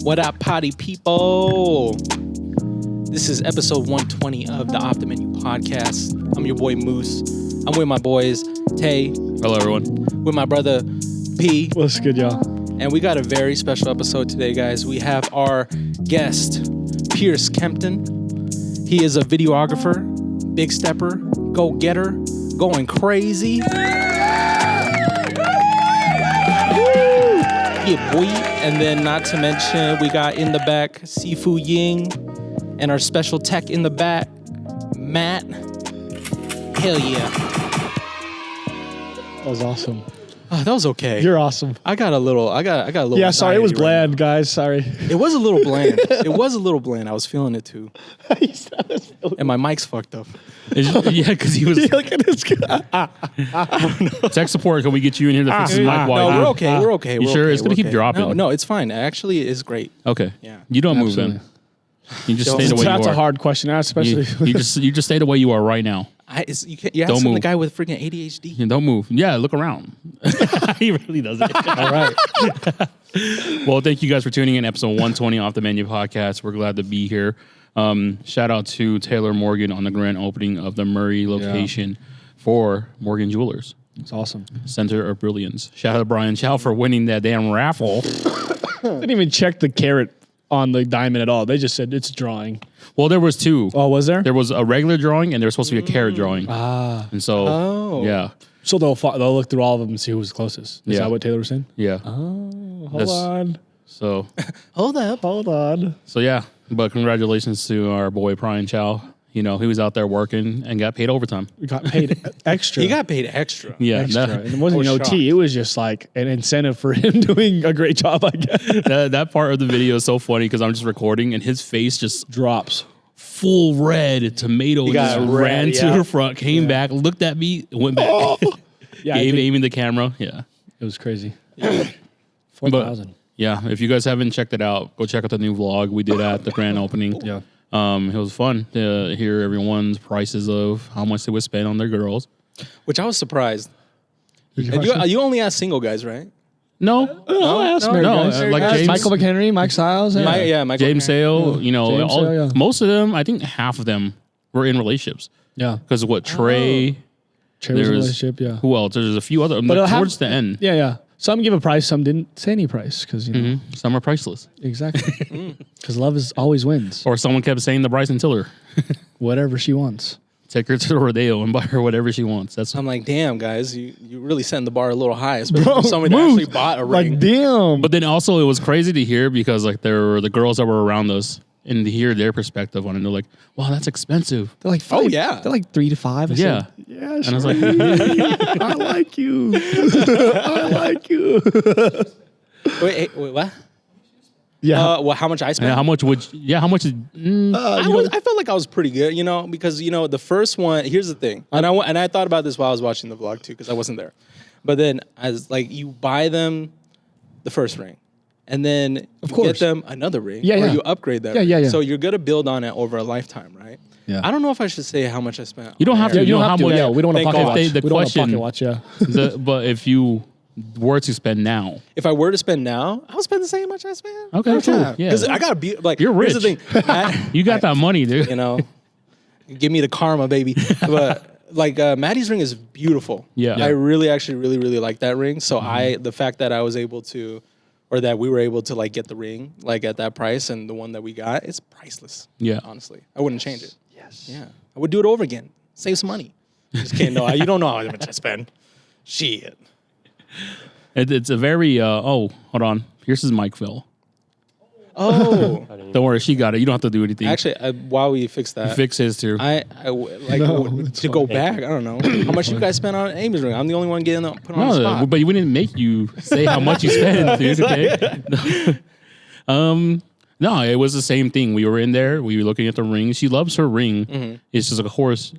What up, potty people? This is episode 120 of the Off the Menu podcast. I'm your boy Moose. I'm with my boys Tay. Hello, everyone. With my brother P. What's good, y'all? And we got a very special episode today, guys. We have our guest, Pierce Kempton. He is a videographer, big stepper, go-getter, going crazy. Yeah, boy. And then not to mention, we got in the back Sifu Ying and our special tech in the back, Matt. Hell yeah. That was awesome. Oh, that was okay. You're awesome. I got a little. Yeah, sorry, it was anxiety bland, guys. Sorry. It was a little bland. It was a little bland. I was feeling it too. And my mic's fucked up. Yeah, because he was. Look at this guy. Tech support, can we get you in here to fix his mic? No, we're okay. We're okay. You we're sure? okay, It's going we're to keep okay. dropping. No, it's fine. Actually, it is great. Okay. Yeah. You don't Absolutely. move then. You just stay the way you That's are. a hard question, especially. You just stay the way you are right now. You're Don't asking the move. guy with freaking ADHD. And don't move. Yeah, look around. He really doesn't. All right. Well, thank you guys for tuning in. Episode 120 Off the Menu podcast. We're glad to be here. Shout out to Taylor Morgan on the grand opening of the Murray location for Morgan Jewelers. It's awesome. Center of Brilliance. Shout out to Brian Chow for winning that damn raffle. Didn't even check the carat on the diamond at all. They just said it's drawing. Well, there was two. Oh, was there? There was a regular drawing and there was supposed to be a carat drawing. And so, yeah. So they'll look through all of them and see who was closest. Is Yeah. that what Taylor was saying? Yeah. Hold on. So, Hold up. Hold on. so yeah. But congratulations to our boy Brian Chow. You know, he was out there working and got paid overtime. We got paid extra. He got paid extra. Yeah. extra. That, And it wasn't I an was OT. It was just like an incentive for him doing a great job, I guess. that part of the video is so funny because I'm just recording and his face just Drops. full red tomato. He got just red, ran to yeah. the front, came back, looked at me, went back. Yeah, I Gave think Amy the camera. Yeah. it was crazy. But 4,000. yeah, if you guys haven't checked it out, go check out the new vlog we did at the grand opening. Yeah. It was fun to hear everyone's prices of how much they would spend on their girls. Which I was surprised. And you only ask single guys, right? No, I asked no, Mary no, guys. like I asked James- Michael McHenry, Mike Stiles. Yeah. Michael James Cameron. Sale, you know, James Sale, yeah. most of them, I think half of them were in relationships. Yeah. Because what, Trey, Trey was in a There's- relationship, yeah. who else? There's a few other, But it'll towards have- the end. Yeah, yeah. Some give a price, some didn't say any price because, you know, Some are priceless. exactly. Because love always wins. Or someone kept saying the Bryson Tiller. Whatever she wants. Take her to the rodeo and buy her whatever she wants. That's I'm like, damn, guys, you really setting the bar a little high, especially for somebody that actually bought a ring. Like, damn. But then also it was crazy to hear because like there were the girls that were around us and to hear their perspective on it. They're like, wow, that's expensive. They're like, Oh, yeah. They're like 3 to 5. I Yeah. said, yeah, And I was like, I like you. I like you. Wait, what? Yeah. Well, how much I spent? how much would, how much is, I felt like I was pretty good, you know, because the first one. Here's the thing, and I thought about this while I was watching the vlog too, because I wasn't there. But then, as like you buy them the first ring, and then you course. get them another ring, Yeah, or yeah. you upgrade that. Yeah, ring. yeah, yeah. So you're gonna build on it over a lifetime, right? Yeah. I don't know if I should say how much I spent. You don't have to. Yeah, you don't know have how to. much- Yeah, we don't want to Thank pocket God. watch. The We don't want to question- pocket watch, yeah. But if you were to spend now, If I were to spend now, I'll spend the same much I spent. Okay, every cool. time. Yeah. Because I gotta be like, You're here's the rich. thing, Matt, you got that money, dude. you know, give me the karma, baby. But like Maddie's ring is beautiful. Yeah. I really, actually, really like that ring. So the fact that I was able to, or that we were able to like get the ring like at that price and the one that we got, it's priceless. Yeah. honestly, I wouldn't change it. Yes. Yeah, I would do it over again. Save some money. Just kidding. No, you don't know how much I spend. Shit. It's a very, hold on. Here's his mic, Phil. Oh, Don't worry, she got it. You don't have to do anything. actually, while we fix that, Fix his too. to go back. I don't know how much you guys spent on Amy's ring. I'm the only one getting put on the No, spot. but we didn't make you say how much you spent, dude. Okay. No, it was the same thing. We were in there. We were looking at the ring. She loves her ring. It's just, of course,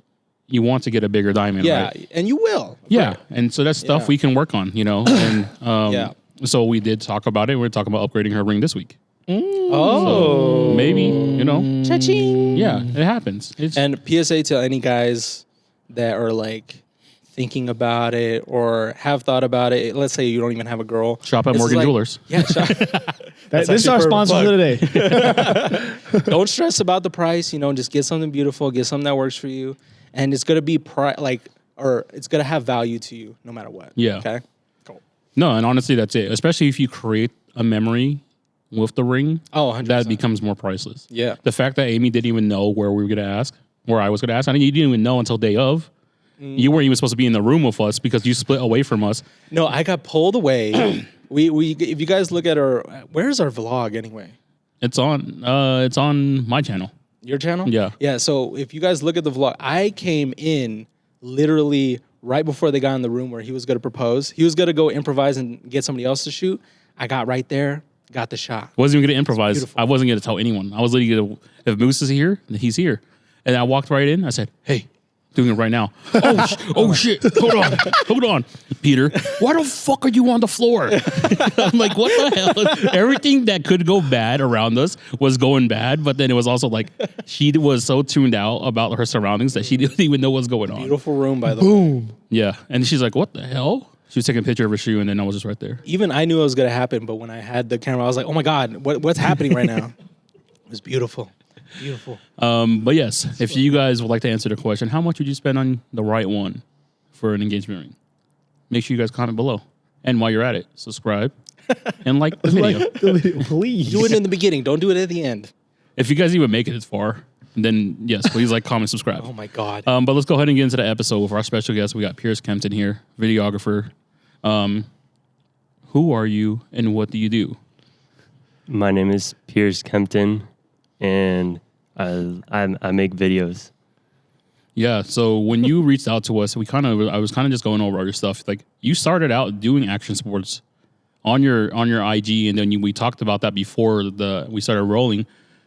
you want to get a bigger diamond, Yeah, right? and you will. Yeah, Right. and so that's stuff Yeah. we can work on, you know. And Yeah. so we did talk about it. We're talking about upgrading her ring this week. Oh, Maybe, you know. cha-ching. Yeah, it happens. It's And PSA to any guys that are like thinking about it or have thought about it, let's say you don't even have a girl. Shop at This is Morgan like- Jewelers. Yeah, shop. This is our sponsor for today. Don't stress about the price. Just get something beautiful, get something that works for you, and it's gonna be it's gonna have value to you no matter what. Yeah. Okay. Cool. No, and honestly, that's it. Especially if you create a memory with the ring, Oh, 100%. that becomes more priceless. Yeah. The fact that Amy didn't even know where we were going to ask, where I was going to ask. I mean, you didn't even know until day of. You weren't even supposed to be in the room with us because you split away from us. No, I got pulled away. we if you guys look at where's our vlog anyway? It's on my channel. Your channel? Yeah. Yeah. So if you guys look at the vlog, I came in literally right before they got in the room where he was going to propose. He was going to go improvise and get somebody else to shoot. I got right there, got the shot. Wasn't even going to improvise. beautiful. I wasn't going to tell anyone. I was literally going to, if Moose is here, then he's here. And I walked right in. I said, hey, doing it right now. Oh shit. Hold on. Peter, why the fuck are you on the floor? I'm like, what the hell? Everything that could go bad around us was going bad. But then it was also like, she was so tuned out about her surroundings that she didn't even know what's going on. Beautiful room, by the way. Boom. Yeah. And she's like, what the hell? She was taking a picture of her shoe and then I was just right there. Even I knew it was going to happen, but when I had the camera, I was like, oh my God, what's happening right now? It was beautiful. Beautiful. But yes, if you guys would like to answer the question, how much would you spend on the right one for an engagement ring? Make sure you guys comment below. And while you're at it, subscribe and like the video. Please. Do it in the beginning. Don't do it at the end. If you guys even make it this far, then yes, please like, comment, subscribe. Oh my God. But let's go ahead and get into the episode with our special guest. We got Pierce Kempton here, videographer. Who are you and what do you do? My name is Pierce Kempton, and I make videos. Yeah, so when you reached out to us, I was kind of just going over all your stuff. Like you started out doing action sports on your IG, and then we talked about that before we started rolling.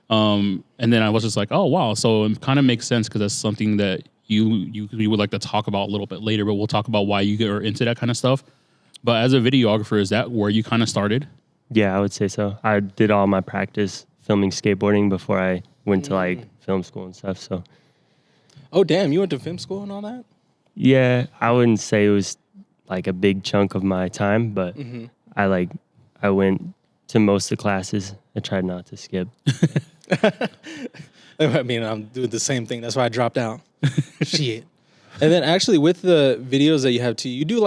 And then I was just like, oh wow, so it kind of makes sense because that's something that you would like to talk about a little bit later. But we'll talk about why you are into that kind of stuff. But as a videographer, is that where you kind of started? Yeah, I would say so. I did all my practice filming skateboarding before I went to like film school and stuff. So Oh, damn. You went to film school and all that? yeah, I wouldn't say it was like a big chunk of my time, but I went to most of the classes. I tried not to skip. I mean, I'm doing the same thing. That's why I dropped out. Shit. And then actually with the videos that you have too, you do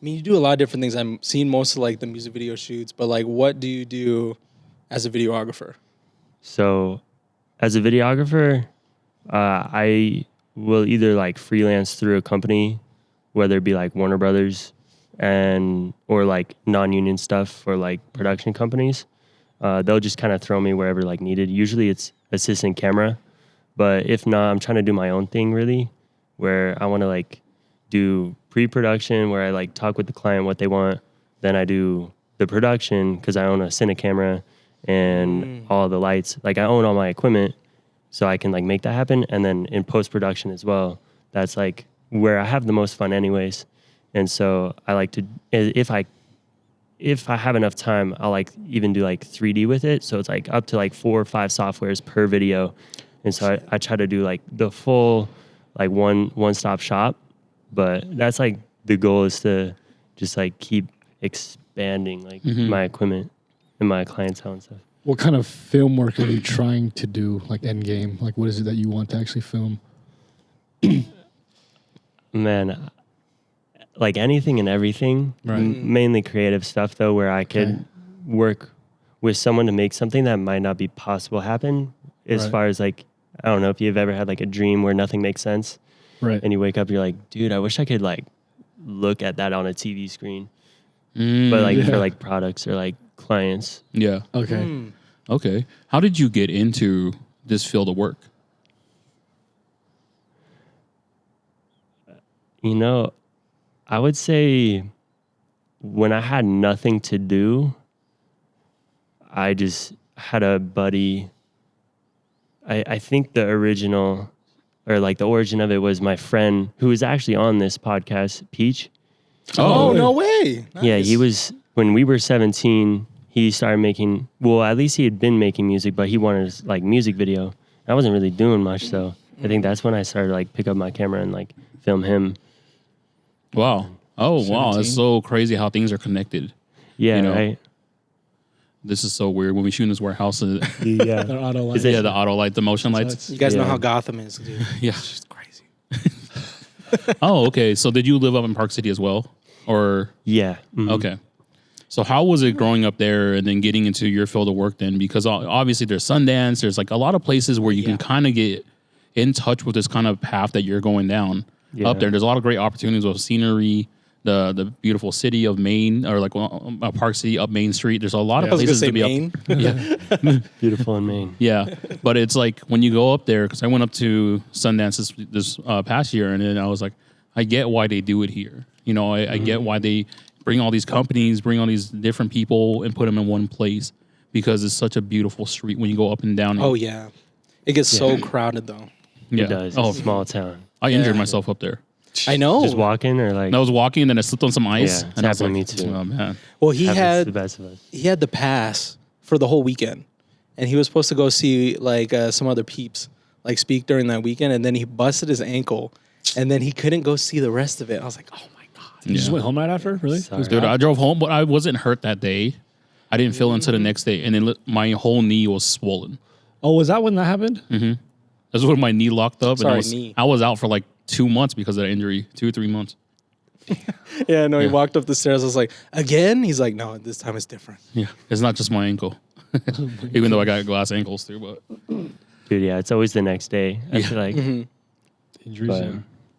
you do a lot of different things. I'm seeing most of like the music video shoots, but like what do you do as a videographer? So as a videographer, I will either like freelance through a company, whether it be like Warner Brothers or like non-union stuff for like production companies. They'll just kind of throw me wherever like needed. Usually it's assistant camera, but if not, I'm trying to do my own thing really, where I want to like do pre-production where I like talk with the client what they want. Then I do the production because I own a Cine camera and all the lights. Like I own all my equipment, so I can like make that happen. And then in post-production as well, that's like where I have the most fun anyways. And so I like to, if I have enough time, I'll like even do like 3D with it. So it's like up to like 4 or 5 softwares per video. And so I try to do like the full like one-stop shop. But that's like the goal is to just like keep expanding like my equipment and my clientele and stuff. What kind of film work are you trying to do, like end game? Like, what is it that you want to actually film? Man, like anything and everything, Right. Mainly creative stuff though, where I could work with someone to make something that might not be possible happen. As Right. far as like, I don't know if you've ever had like a dream where nothing makes sense. Right. And you wake up, you're like, dude, I wish I could like look at that on a TV screen. But like Yeah. for like products or like clients. Yeah. Okay. Okay. How did you get into this field of work? You know, I would say when I had nothing to do, I just had a buddy. I think the original or like the origin of it was my friend who was actually on this podcast, Peach. Oh, no way. Yeah, Nice. he was, when we were 17, he started making, well, at least he had been making music, but he wanted like music video. I wasn't really doing much, so I think that's when I started like pick up my camera and like film him. Wow. Oh, wow. 17. That's so crazy how things are connected. Yeah, You know, right. This is so weird. When we shoot in this warehouse, Yeah. Their auto Is lights. it- yeah, the auto light, the motion lights. Sucks. You guys know Yeah. how Gotham is, dude. Yeah. It's just crazy. Oh, okay. So did you live up in Park City as well? Or, Yeah. Mhm. okay. So how was it growing up there and then getting into your field of work then? Because obviously there's Sundance, there's like a lot of places where you can kind of get in touch with this kind of path that you're going down Yeah. up there. There's a lot of great opportunities with scenery, the beautiful city of Maine, or like Park City up Main Street. There's a lot of I was gonna places say to be Maine. up. Yeah. Beautiful in Maine. Yeah, but it's like when you go up there, because I went up to Sundance this past year, and then I was like, I get why they do it here. You know, I get why they bring all these companies, bring all these different people, and put them in one place, because it's such a beautiful street when you go up and down. Oh yeah, it gets so crowded though. yeah. It does. Oh, It's a small town. I injured Yeah. myself up there. I know. Just walking or like. And I was walking, and then I slipped on some ice, Yeah, it's and I was like, happened to me too. oh man. Well, he happens to the had best of us. the pass for the whole weekend, and he was supposed to go see like some other peeps like speak during that weekend, and then he busted his ankle, and then he couldn't go see the rest of it. I was like, oh my god. You just went home right after? Really? Sorry. It was Dude, bad? I drove home, but I wasn't hurt that day. I didn't feel it until the next day, and then my whole knee was swollen. Oh, was that when that happened? That's when my knee locked up, Sorry, and knee. I was out for like 2 months because of that injury, 2 or 3 months. Yeah, no. He Yeah. walked up the stairs. I was like, again? He's like, no, this time it's different. Yeah, it's not just my ankle, even though I got glass ankles too. But Dude, yeah, it's always the next day. I feel like. Injuries. But- Yeah.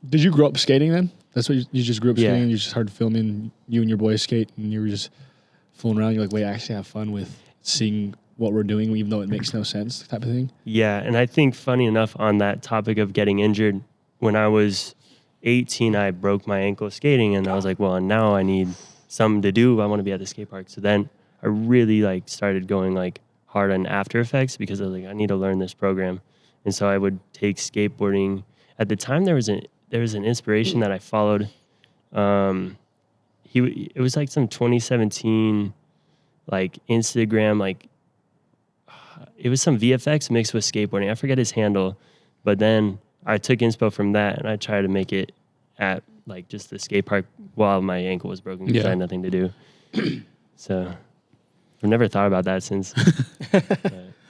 Did you grow up skating then? That's what you just grew up Yeah. skating. You just started filming you and your boys skate, and you were just fooling around. You're like, wait, I actually have fun with seeing what we're doing, even though it makes no sense, type of thing. Yeah, and I think funny enough on that topic of getting injured, when I was 18, I broke my ankle skating, and I was like, well, now I need something to do. I want to be at the skate park. So then I really like started going like hard on After Effects, because I was like, I need to learn this program. And so I would take skateboarding. At the time, there was an inspiration that I followed. It was like some 2017 like Instagram like. It was some VFX mixed with skateboarding. I forget his handle, but then I took inspo from that and I tried to make it at like just the skate park while my ankle was broken because Yeah. I had nothing to do. So I've never thought about that since.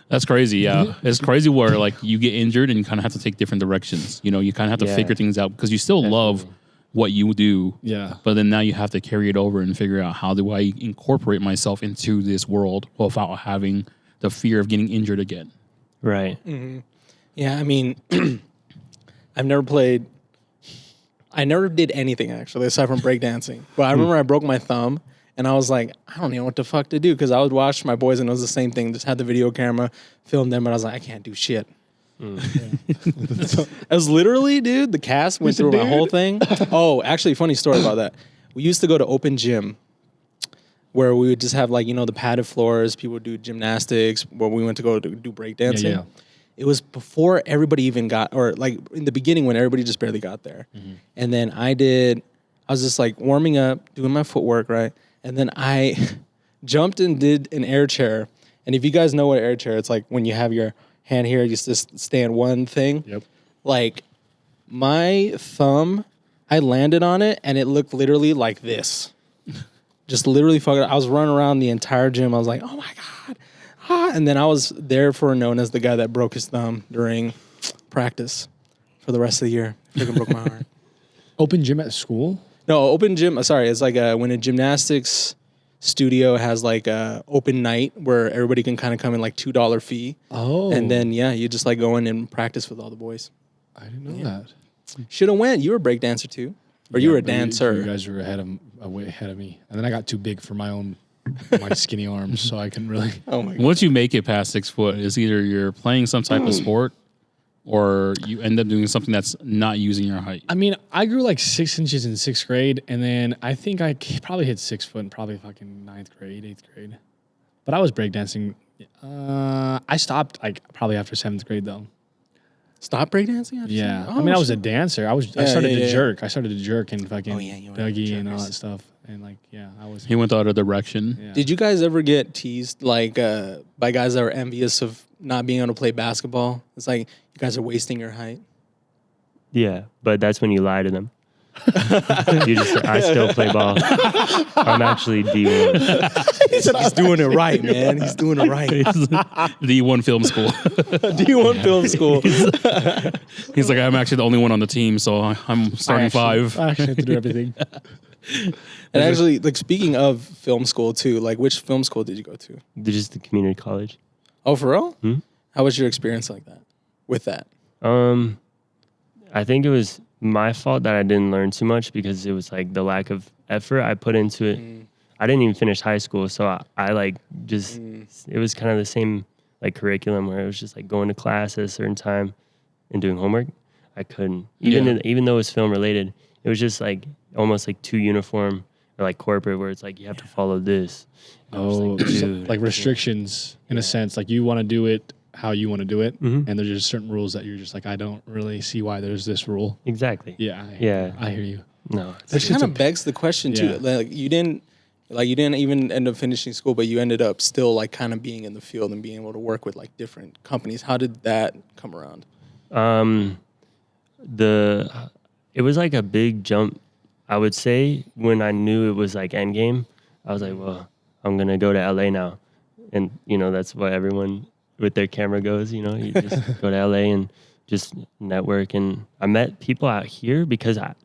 that's crazy. Yeah, it's crazy where like you get injured and you kind of have to take different directions. You know, you kind of have to Yeah. figure things out because you still love what you do. Yeah. But then now you have to carry it over and figure out, how do I incorporate myself into this world without having the fear of getting injured again. Right. Yeah, I mean, I never did anything actually aside from breakdancing. But I remember I broke my thumb, and I was like, I don't know what the fuck to do, because I would watch my boys and it was the same thing. Just had the video camera, filmed them, and I was like, I can't do shit. So, it was literally, dude, the cast went through my whole thing. Oh, actually, funny story about that. We used to go to open gym, where we would just have like, the padded floors. People would do gymnastics. Where we went to go to do breakdancing. Yeah, yeah. It was before everybody even got, or like in the beginning when everybody just barely got there. And then I was just like warming up, doing my footwork, right? And then I jumped and did an air chair. And if you guys know what air chair, it's like when you have your hand here, you just stand one thing. Yep. Like my thumb, I landed on it and it looked literally like this. Just literally fucking, I was running around the entire gym. I was like, oh my God. And then I was therefore known as the guy that broke his thumb during practice for the rest of the year. Freaking broke my heart. Open gym at school? No, open gym. Sorry, it's like when a gymnastics studio has like a open night where everybody can kind of come in like $2 fee. Oh. And then, you just like go in and practice with all the boys. I didn't know that. Should have went. You were a break dancer too. Or you were a but dancer. You guys were way ahead of me. And then I got too big for my skinny arms, so I couldn't really. Oh my God. Once you make it past 6 foot, it's either you're playing some type of sport or you end up doing something that's not using your height. I mean, I grew like 6 inches in 6th grade, and then I think I probably hit 6 foot in probably fucking 9th grade, 8th grade. But I was breakdancing. I stopped like probably after 7th grade though. Stop breakdancing? after Yeah, something? I mean, I Oh, was a shit. dancer. I Yeah, started yeah, to yeah. jerk. I started to jerk and fucking Oh, yeah, you were Dougie and all jerkers. that stuff. And like, yeah, I was. He went the other direction. Yeah. Did you guys ever get teased like by guys that were envious of not being able to play basketball? It's like, you guys are wasting your height. Yeah, but that's when you lie to them. I still play ball. I'm actually D1. He's doing it right, man. He's doing it right. D1 film school. D1 film school. He's like, I'm actually the only one on the team, so I'm starting five. I actually have to do everything. And actually, like speaking of film school too, like which film school did you go to? Just the community college. Oh, for real? Hmm? How was your experience like that? With that? I think it was my fault that I didn't learn too much because it was like the lack of effort I put into it. I didn't even finish high school, so I like just it was kind of the same like curriculum where it was just like going to class at a certain time and doing homework. I couldn't even though it was film related. It was just like almost like too uniform or like corporate where it's like you have to follow this. Oh, like restrictions in a sense. Like you want to do it how you want to do it, and there's just certain rules that you're just like, I don't really see why there's this rule. Exactly. Yeah. I hear you. No. Which kind of begs the question too. Like you didn't even end up finishing school, but you ended up still like kind of being in the field and being able to work with like different companies. How did that come around? It was like a big jump, I would say, when I knew it was like endgame. I was like, well, I'm gonna go to LA now, and that's what everyone with their camera goes. You just go to LA and just network. And I met people out here because I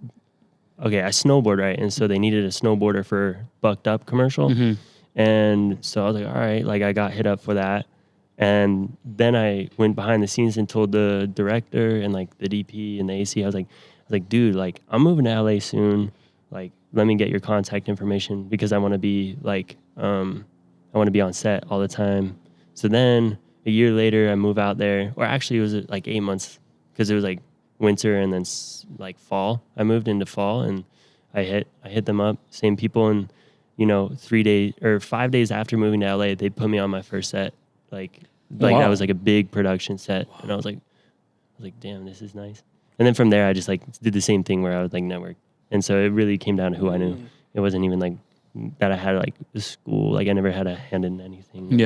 snowboard, right? And so they needed a snowboarder for Bucked Up commercial. And so I was like, all right, like I got hit up for that. And then I went behind the scenes and told the director and like the DP and the AC, I was like, dude, like I'm moving to LA soon. Like, let me get your contact information because I want to be like, I want to be on set all the time. So then a year later I move out there, or actually it was like 8 months because it was like winter and then like fall. I moved into fall and I hit them up, same people. And 3 days or 5 days after moving to LA, they put me on my first set. Like that was like a big production set. And I was like, damn, this is nice. And then from there, I just like did the same thing where I would like network. And so it really came down to who I knew. It wasn't even like that I had like the school. Like I never had a hand in anything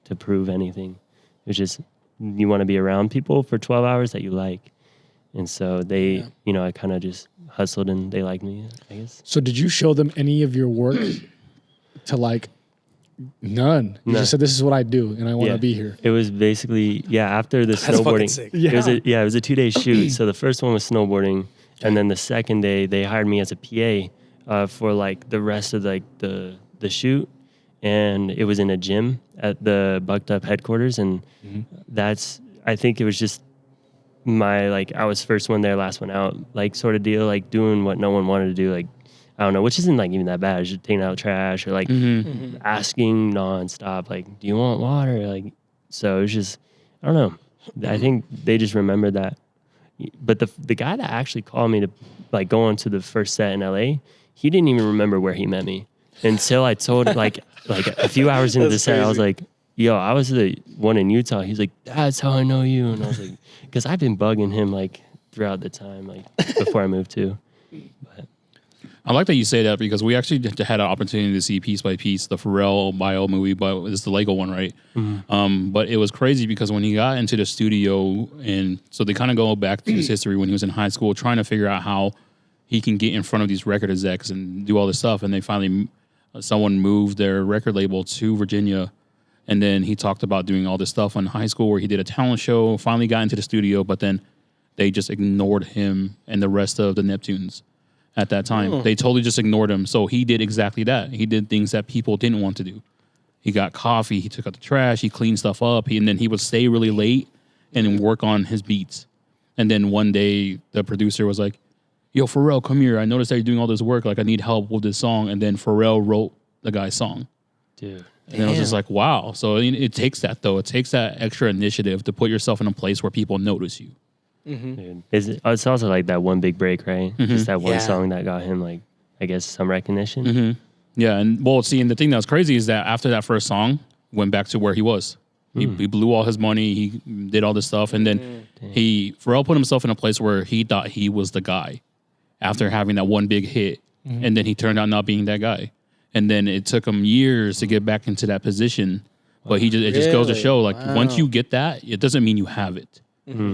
to prove anything. It was just you want to be around people for 12 hours that you like. And so they, I kind of just hustled and they liked me, I guess. So did you show them any of your work to like none? You just said, this is what I do and I want to be here. It was basically, after the snowboarding. It was a 2-day shoot. So the first one was snowboarding. And then the second day they hired me as a PA for like the rest of like the shoot. And it was in a gym at the Bucked Up headquarters. And I think it was just I was first one there, last one out, like sort of deal, like doing what no one wanted to do. Like, I don't know, which isn't like even that bad. Just taking out trash or like asking nonstop, like, do you want water? Like, so it was just, I don't know. I think they just remembered that. But the guy that actually called me to like go on to the first set in LA, he didn't even remember where he met me until I told like a few hours into the set, I was like, yo, I was the one in Utah. He's like, that's how I know you. And I was like, because I've been bugging him like throughout the time, like before I moved too. But I like that you say that because we actually had an opportunity to see Piece by Piece, the Pharrell bio movie, but it's the Lego one, right? But it was crazy because when he got into the studio, and so they kind of go back to his history when he was in high school, trying to figure out how he can get in front of these record execs and do all this stuff. And they finally, someone moved their record label to Virginia. And then he talked about doing all this stuff in high school where he did a talent show, finally got into the studio, but then they just ignored him and the rest of the Neptunes at that time. They totally just ignored him. So he did exactly that. He did things that people didn't want to do. He got coffee, he took out the trash, he cleaned stuff up, and then he would stay really late and work on his beats. And then one day the producer was like, yo, Pharrell, come here. I noticed that you're doing all this work. Like, I need help with this song. And then Pharrell wrote the guy's song. Dude. And I was just like, wow. So it takes that, though. It takes that extra initiative to put yourself in a place where people notice you. Dude. It's also like that one big break, right? Just that one song that got him, like, I guess, some recognition. Yeah, and well, see, and the thing that was crazy is that after that first song, went back to where he was. He blew all his money. He did all this stuff. And then Pharrell put himself in a place where he thought he was the guy after having that one big hit. And then he turned out not being that guy. And then it took him years to get back into that position. But it just goes to show, like, once you get that, it doesn't mean you have it.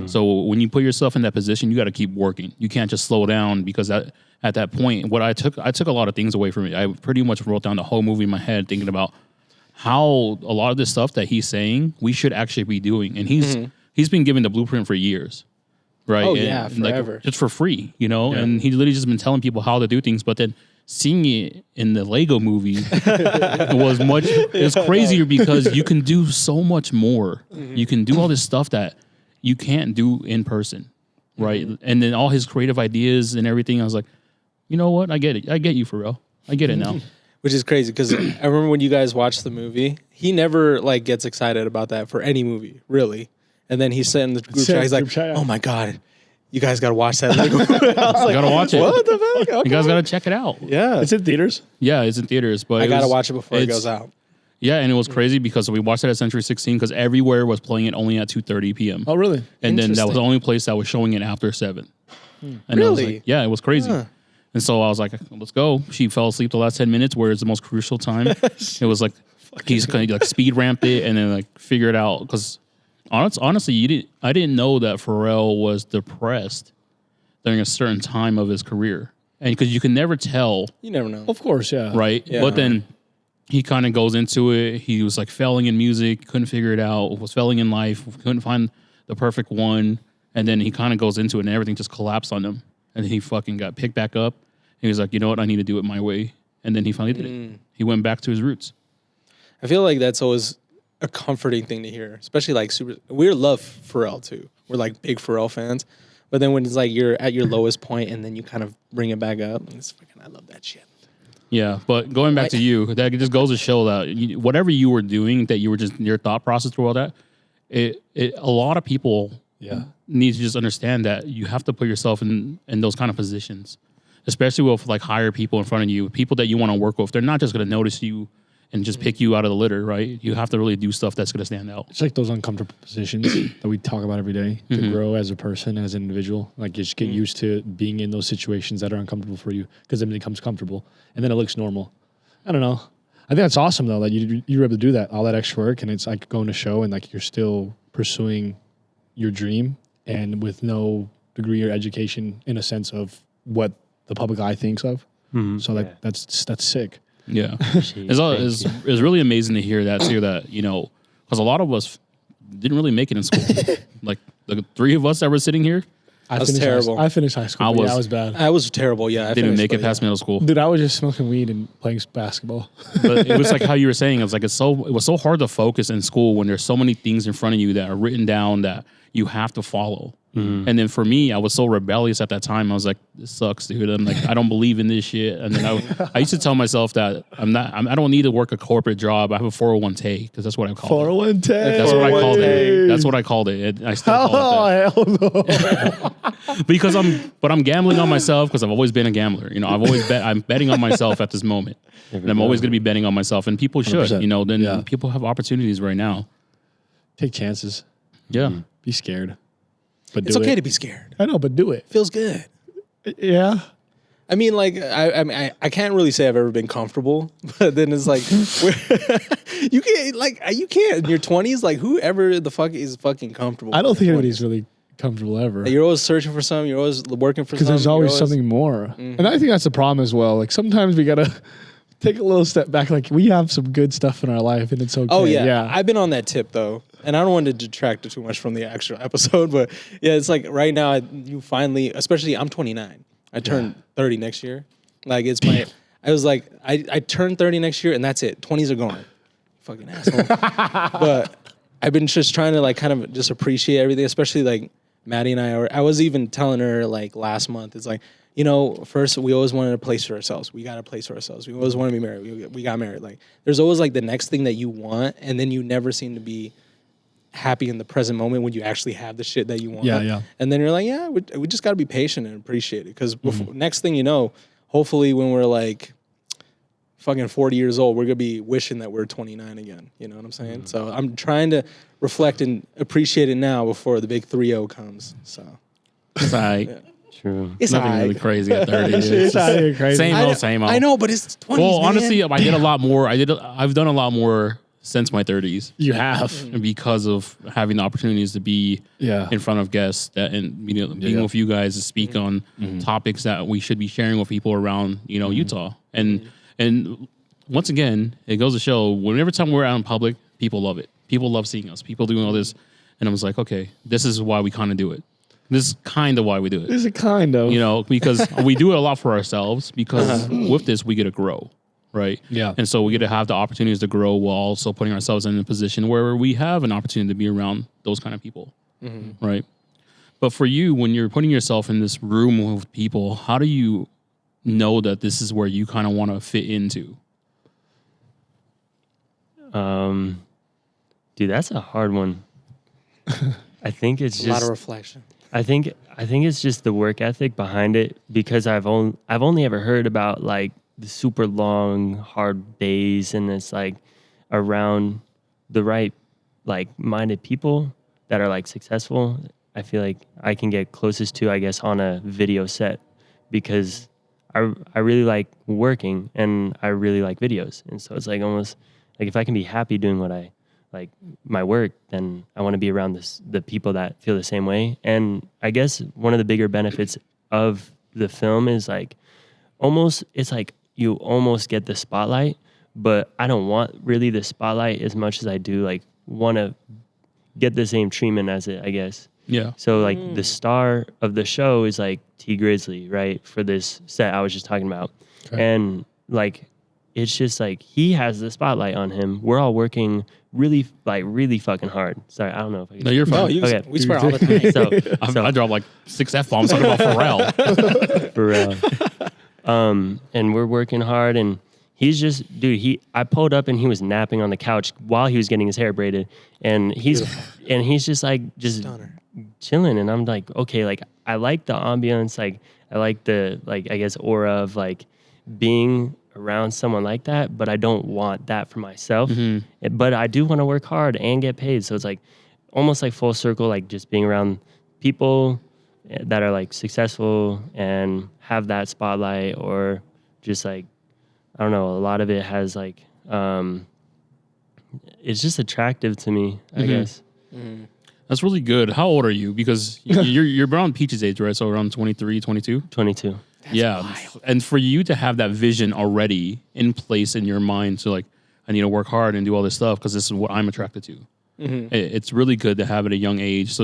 So when you put yourself in that position, you got to keep working. You can't just slow down because at that point, what I took a lot of things away from it. I pretty much wrote down the whole movie in my head, thinking about how a lot of this stuff that he's saying we should actually be doing, and he's been given the blueprint for years, right? Oh, and, yeah, forever. just for free, and he literally just been telling people how to do things, but then seeing it in the Lego movie it's crazier because you can do so much more. You can do all this stuff that you can't do in person, right? And then all his creative ideas and everything, I was like, you know what? I get it. I get you, for real. I get it now. Which is crazy because I remember when you guys watched the movie, he never like gets excited about that for any movie, really. And then he said in the group chat, he's like, "Oh my god, you guys got to watch that." I was like, You gotta watch it. what the fuck? Okay. You guys gotta check it out. Yeah, It's in theaters. Yeah, it's in theaters, but I gotta watch it before it it's- goes out. Yeah, and it was crazy because we watched it at Century 16 because everywhere was playing it only at 2:30 p.m. Oh, really? And then that was Interesting. the only place that was showing it after 7. And I was Really? like, yeah, it was crazy. Huh. And so I was like, let's go. She fell asleep the last 10 minutes where it's the most crucial time. It was like, he's kind of like speed ramped it and then like figure it out. Because honestly, I didn't know that Pharrell was depressed during a certain time of his career. And because you can never tell, You never know. Of course, yeah. right? Yeah. But then he kind of goes into it. He was like failing in music, couldn't figure it out, was failing in life, couldn't find the perfect one. And then he kind of goes into it and everything just collapsed on him. And he fucking got picked back up. He was like, you know what? I need to do it my way. And then he finally did it. He went back to his roots. I feel like that's always a comforting thing to hear, especially like we love Pharrell too. We're like big Pharrell fans, but then when it's like you're at your lowest point and then you kind of bring it back up, and it's fucking, I love that shit. Yeah, but going back to you, that just goes to show that whatever you were doing, that you were just your thought process through all that. A lot of people need to just understand that you have to put yourself in those kind of positions, especially with like higher people in front of you, people that you want to work with. They're not just going to notice you and just pick you out of the litter, right? You have to really do stuff that's going to stand out. It's like those uncomfortable positions that we talk about every day to grow as a person, as an individual. Like you just get used to being in those situations that are uncomfortable for you because then it becomes comfortable and then it looks normal. I don't know. I think that's awesome though that you were able to do that, all that extra work, and it's like going to show and like you're still pursuing your dream and with no degree or education in a sense of what the public eye thinks of. So like that's sick. Yeah, it's really amazing to hear that too. That because a lot of us didn't really make it in school. Like the 3 of us that were sitting here I was finished terrible. I finished high school. I was bad. I was terrible. Yeah, I didn't finished, make it but past middle school. Dude, I was just smoking weed and playing basketball. But it was like how you were saying. It was like it was so hard to focus in school when there's so many things in front of you that are written down that you have to follow. And then for me, I was so rebellious at that time. I was like, "This sucks, dude." I'm like, "I don't believe in this shit." And then I used to tell myself that I don't need to work a corporate job. I have a 401k because that's what I called it. 401k. That's what I called it. That's what I called it. I still call it that. Hell no. Because I'm gambling on myself because I've always been a gambler. I've always I'm betting on myself at this moment. And I'm always going to be betting on myself, and people should. 100%. People have opportunities right now. Take chances. Yeah. Be scared. But it's do okay it. to be scared. I know, but do it. Feels good. Yeah. I mean, like, I can't really say I've ever been comfortable, but then it's like, you can't in your 20s, like, whoever the fuck is fucking comfortable. I don't in think their anybody's 20s. really comfortable ever. You're always searching for something. You're always working for something. Because there's always you're something more. And I think that's the problem as well. Like sometimes we got to take a little step back. Like we have some good stuff in our life and it's okay. Oh, yeah. I've been on that tip, though. And I don't want to detract too much from the actual episode, but yeah, it's like right now, you finally, especially I'm 29. I turn 30 next year. Like I turned 30 next year and that's it. 20s are gone. Fucking asshole. But I've been just trying to like kind of just appreciate everything, especially like Maddie and I was even telling her like last month, it's like, first we always wanted a place for ourselves. We got a place for ourselves. We always want to be married. We got married. Like there's always like the next thing that you want. And then you never seem to be happy in the present moment when you actually have the shit that you want. Yeah. And then you're like, yeah, we just got to be patient and appreciate it. Because next thing you know, hopefully when we're like fucking 40 years old, we're going to be wishing that we're 29 again. You know what I'm saying? So I'm trying to reflect and appreciate it now before the big 3-0 comes. So It's all right. True. it's Nothing all really right. crazy at 30. It's out here crazy. Same old. I know, but it's 20s, Well, man. honestly, I did a lot more. I've done a lot more since my 30s. You have. Because of having the opportunities to be in front of guests and being with you guys to speak on topics that we should be sharing with people around Utah. And once again, it goes to show whenever time we're out in public, people love it. People love seeing us. People doing all this, and I was like, okay, this is why we kind of do it. This is kind of why we do it. Is it kind of? Because we do it a lot for ourselves. Because with this, we get to grow. Right. Yeah. And so we get to have the opportunities to grow while also putting ourselves in a position where we have an opportunity to be around those kind of people. Right. But for you, when you're putting yourself in this room with people, how do you know that this is where you kind of want to fit into? Dude, that's a hard one. I think it's just a lot of reflection. I think it's just the work ethic behind it, because I've only ever heard about like the super long, hard days, and it's like around the right like minded people that are like successful. I feel like I can get closest to, I guess, on a video set, because I really like working and I really like videos, and so it's like almost like if I can be happy doing what I like my work, then I want to be around the people that feel the same way. And I guess one of the bigger benefits of the film is like it's like you almost get the spotlight, but I don't want really the spotlight as much as I do like want to get the same treatment as it, I guess. Yeah. So like the star of the show is like T Grizzly, right? For this set I was just talking about. Okay. And like it's just like he has the spotlight on him. We're all working really fucking hard. Sorry, I don't know if I can. No, you're fine. No, we swear all the time. I drop like 6 F-bombs talking about Pharrell. Pharrell. And we're working hard, and he's just, dude, I pulled up and he was napping on the couch while he was getting his hair braided. And he's just like chilling. And I'm like, okay, like I like the ambience, like I like the like I guess aura of like being around someone like that, but I don't want that for myself. But I do want to work hard and get paid. So it's like almost like full circle, like just being around people that are like successful and have that spotlight, or just like, I don't know, a lot of it has like, it's just attractive to me, I guess. That's really good. How old are you? Because you're around Peach's age, right? So around 23, 22? 22. That's wild. And for you to have that vision already in place in your mind, so like, I need to work hard and do all this stuff because this is what I'm attracted to. It's really good to have at a young age.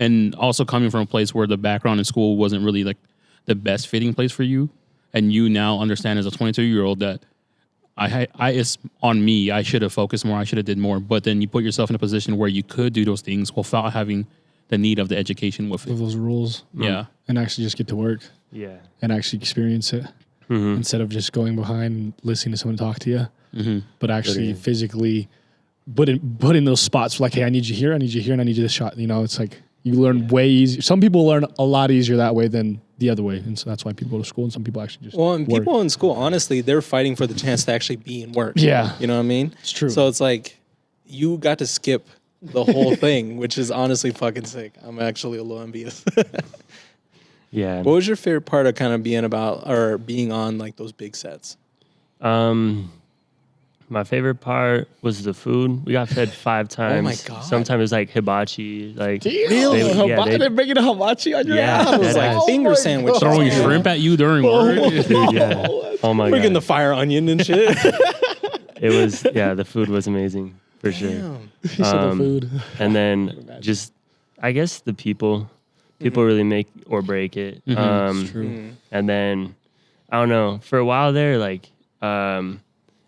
And also coming from a place where the background in school wasn't really like the best fitting place for you, and you now understand as a 22-year-old that it's on me. I should have focused more. I should have did more. But then you put yourself in a position where you could do those things without having the need of the education with it. Those rules. Yeah. And actually just get to work. Yeah. And actually experience it. Instead of just going behind and listening to someone talk to you. But actually physically put in those spots like, hey, I need you here, and I need you this shot. You know, it's like you learn way easier. Some people learn a lot easier that way than the other way. And so that's why people go to school, and some people actually just and work. people in school, honestly, they're fighting for the chance to actually be in work. Yeah. You know what I mean? It's true. So it's like you got to skip the whole thing, which is honestly fucking sick. I'm actually a little envious. Yeah. What was your favorite part of kind of being on like those big sets? My favorite part was the food. We got fed 5 times. Oh my God. Sometimes it was like hibachi. Like Really? They're bringing a hibachi on your ass? It was like finger sandwich. Throwing shrimp at you during work. Dude, yeah. Oh my Freaking God. the fire onion and shit. It was, the food was amazing for sure. Damn. He said the food. And then just, I guess the people really make or break it. It's true. And then, I don't know, for a while there, like,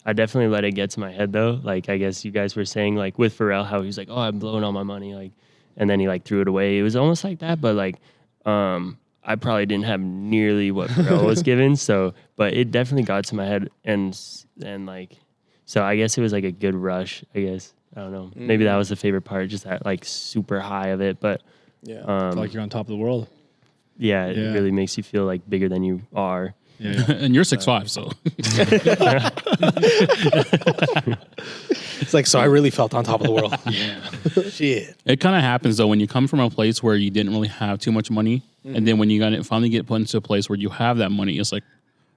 I definitely let it get to my head though. Like, I guess you guys were saying like with Pharrell, how he's like, oh, I'm blowing all my money. Like, and then he like threw it away. It was almost like that, but like, I probably didn't have nearly what Pharrell was given. So, but it definitely got to my head, and like, so I guess it was like a good rush, I guess. I don't know. Maybe that was the favorite part, just that like super high of it. But Feel like you're on top of the world. yeah, it really makes you feel like bigger than you are. Yeah. And you're 6'5", so. It's like, so I really felt on top of the world. Yeah. Shit. It kind of happens though when you come from a place where you didn't really have too much money, and then when you finally get put into a place where you have that money, it's like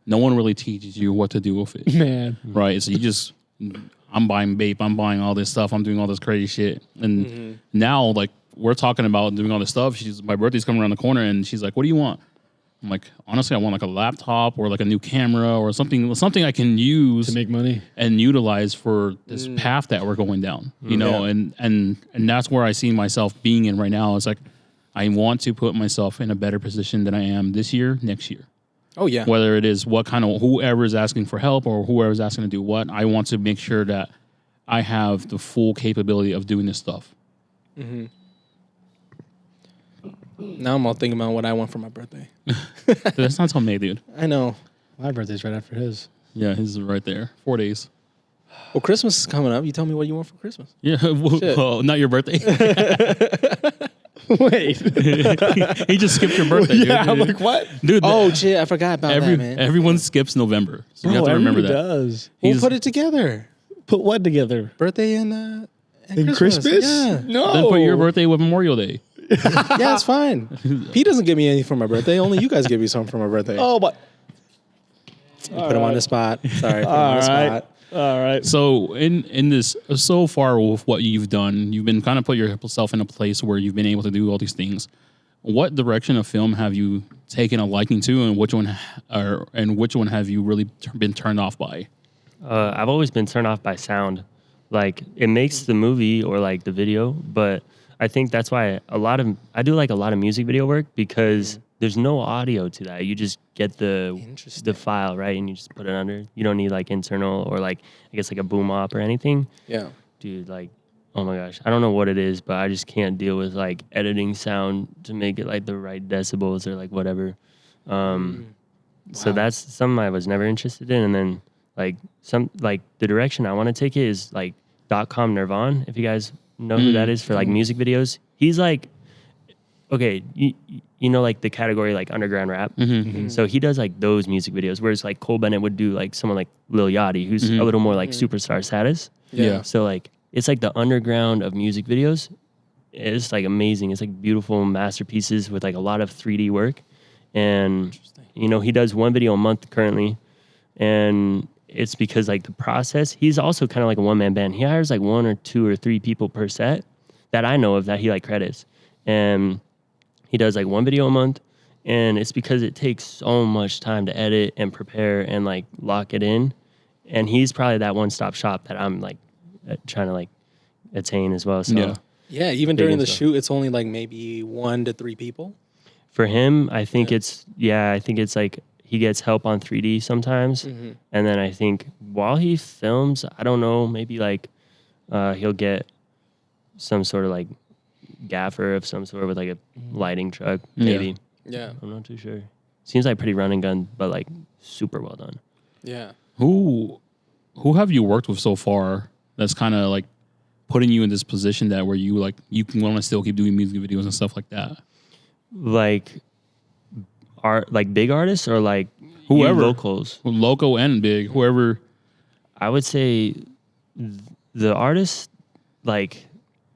no one really teaches you what to do with it. Man. Right? So you just, I'm buying vape, I'm buying all this stuff, I'm doing all this crazy shit. And now, like, we're talking about doing all this stuff. My birthday's coming around the corner, and she's like, "What do you want?" I'm like, honestly, I want like a laptop or like a new camera or something I can use To make money. and utilize for this path that we're going down. You know, and that's where I see myself being in right now. It's like I want to put myself in a better position than I am this year, next year. Oh yeah. Whether it is what kind of whoever is asking for help or whoever is asking to do what, I want to make sure that I have the full capability of doing this stuff. Now I'm all thinking about what I want for my birthday. That's not till May, dude. I know. My birthday's right after his. Yeah, his is right there. 4 days. Well, Christmas is coming up. You tell me what you want for Christmas. Yeah, well, not your birthday. Wait. He just skipped your birthday. Yeah, dude. I'm like, what? Dude. Oh shit, I forgot about that, man. Everyone skips November, so you have to remember that. Does. We'll put it together. Put what together? Birthday and Christmas? Yeah. No. Then put your birthday with Memorial Day. Yeah, it's fine. Pete doesn't give me anything for my birthday. Only you guys give me something for my birthday. Oh, but. Put him on the spot. Sorry, put him on the spot. All right. So in this, so far with what you've done, you've been kind of put yourself in a place where you've been able to do all these things. What direction of film have you taken a liking to, and which one have you really been turned off by? I've always been turned off by sound. Like, it makes the movie or like the video, but I think that's why I do like a lot of music video work, because there's no audio to that. You just get the file, right? And you just put it under. You don't need like internal or like, I guess like a boom op or anything. Yeah. Dude, like, oh my gosh, I don't know what it is, but I just can't deal with like editing sound to make it like the right decibels or like whatever. So that's something I was never interested in. And then like the direction I want to take it is like .com Nirvan, if you guys know who that is for like music videos. He's like, okay, you know, like the category like underground rap. So he does like those music videos, whereas like Cole Bennett would do like someone like Lil Yachty, who's a little more like superstar status. Yeah. So like it's like the underground of music videos. It's like amazing. It's like beautiful masterpieces with like a lot of 3D work. And you know, he does one video a month currently, and it's because like the process, he's also kind of like a one-man band. He hires like 1 or 2 or 3 people per set that I know of that he like credits. And he does like one video a month, and it's because it takes so much time to edit and prepare and like lock it in. And he's probably that one-stop shop that I'm like trying to like attain as well. So Yeah, even during the shoot, it's only like maybe 1 to 3 people. for him, I think it's like he gets help on 3D sometimes. And then I think while he films, I don't know, maybe like he'll get some sort of like gaffer of some sort with like a lighting truck, maybe. Yeah. I'm not too sure. Seems like pretty run and gun, but like super well done. Yeah. Who have you worked with so far that's kind of like putting you in this position that where you like you can want to still keep doing music videos and stuff like that? Like big artists or like Whoever. locals? Local and big, whoever. I would say the artists, like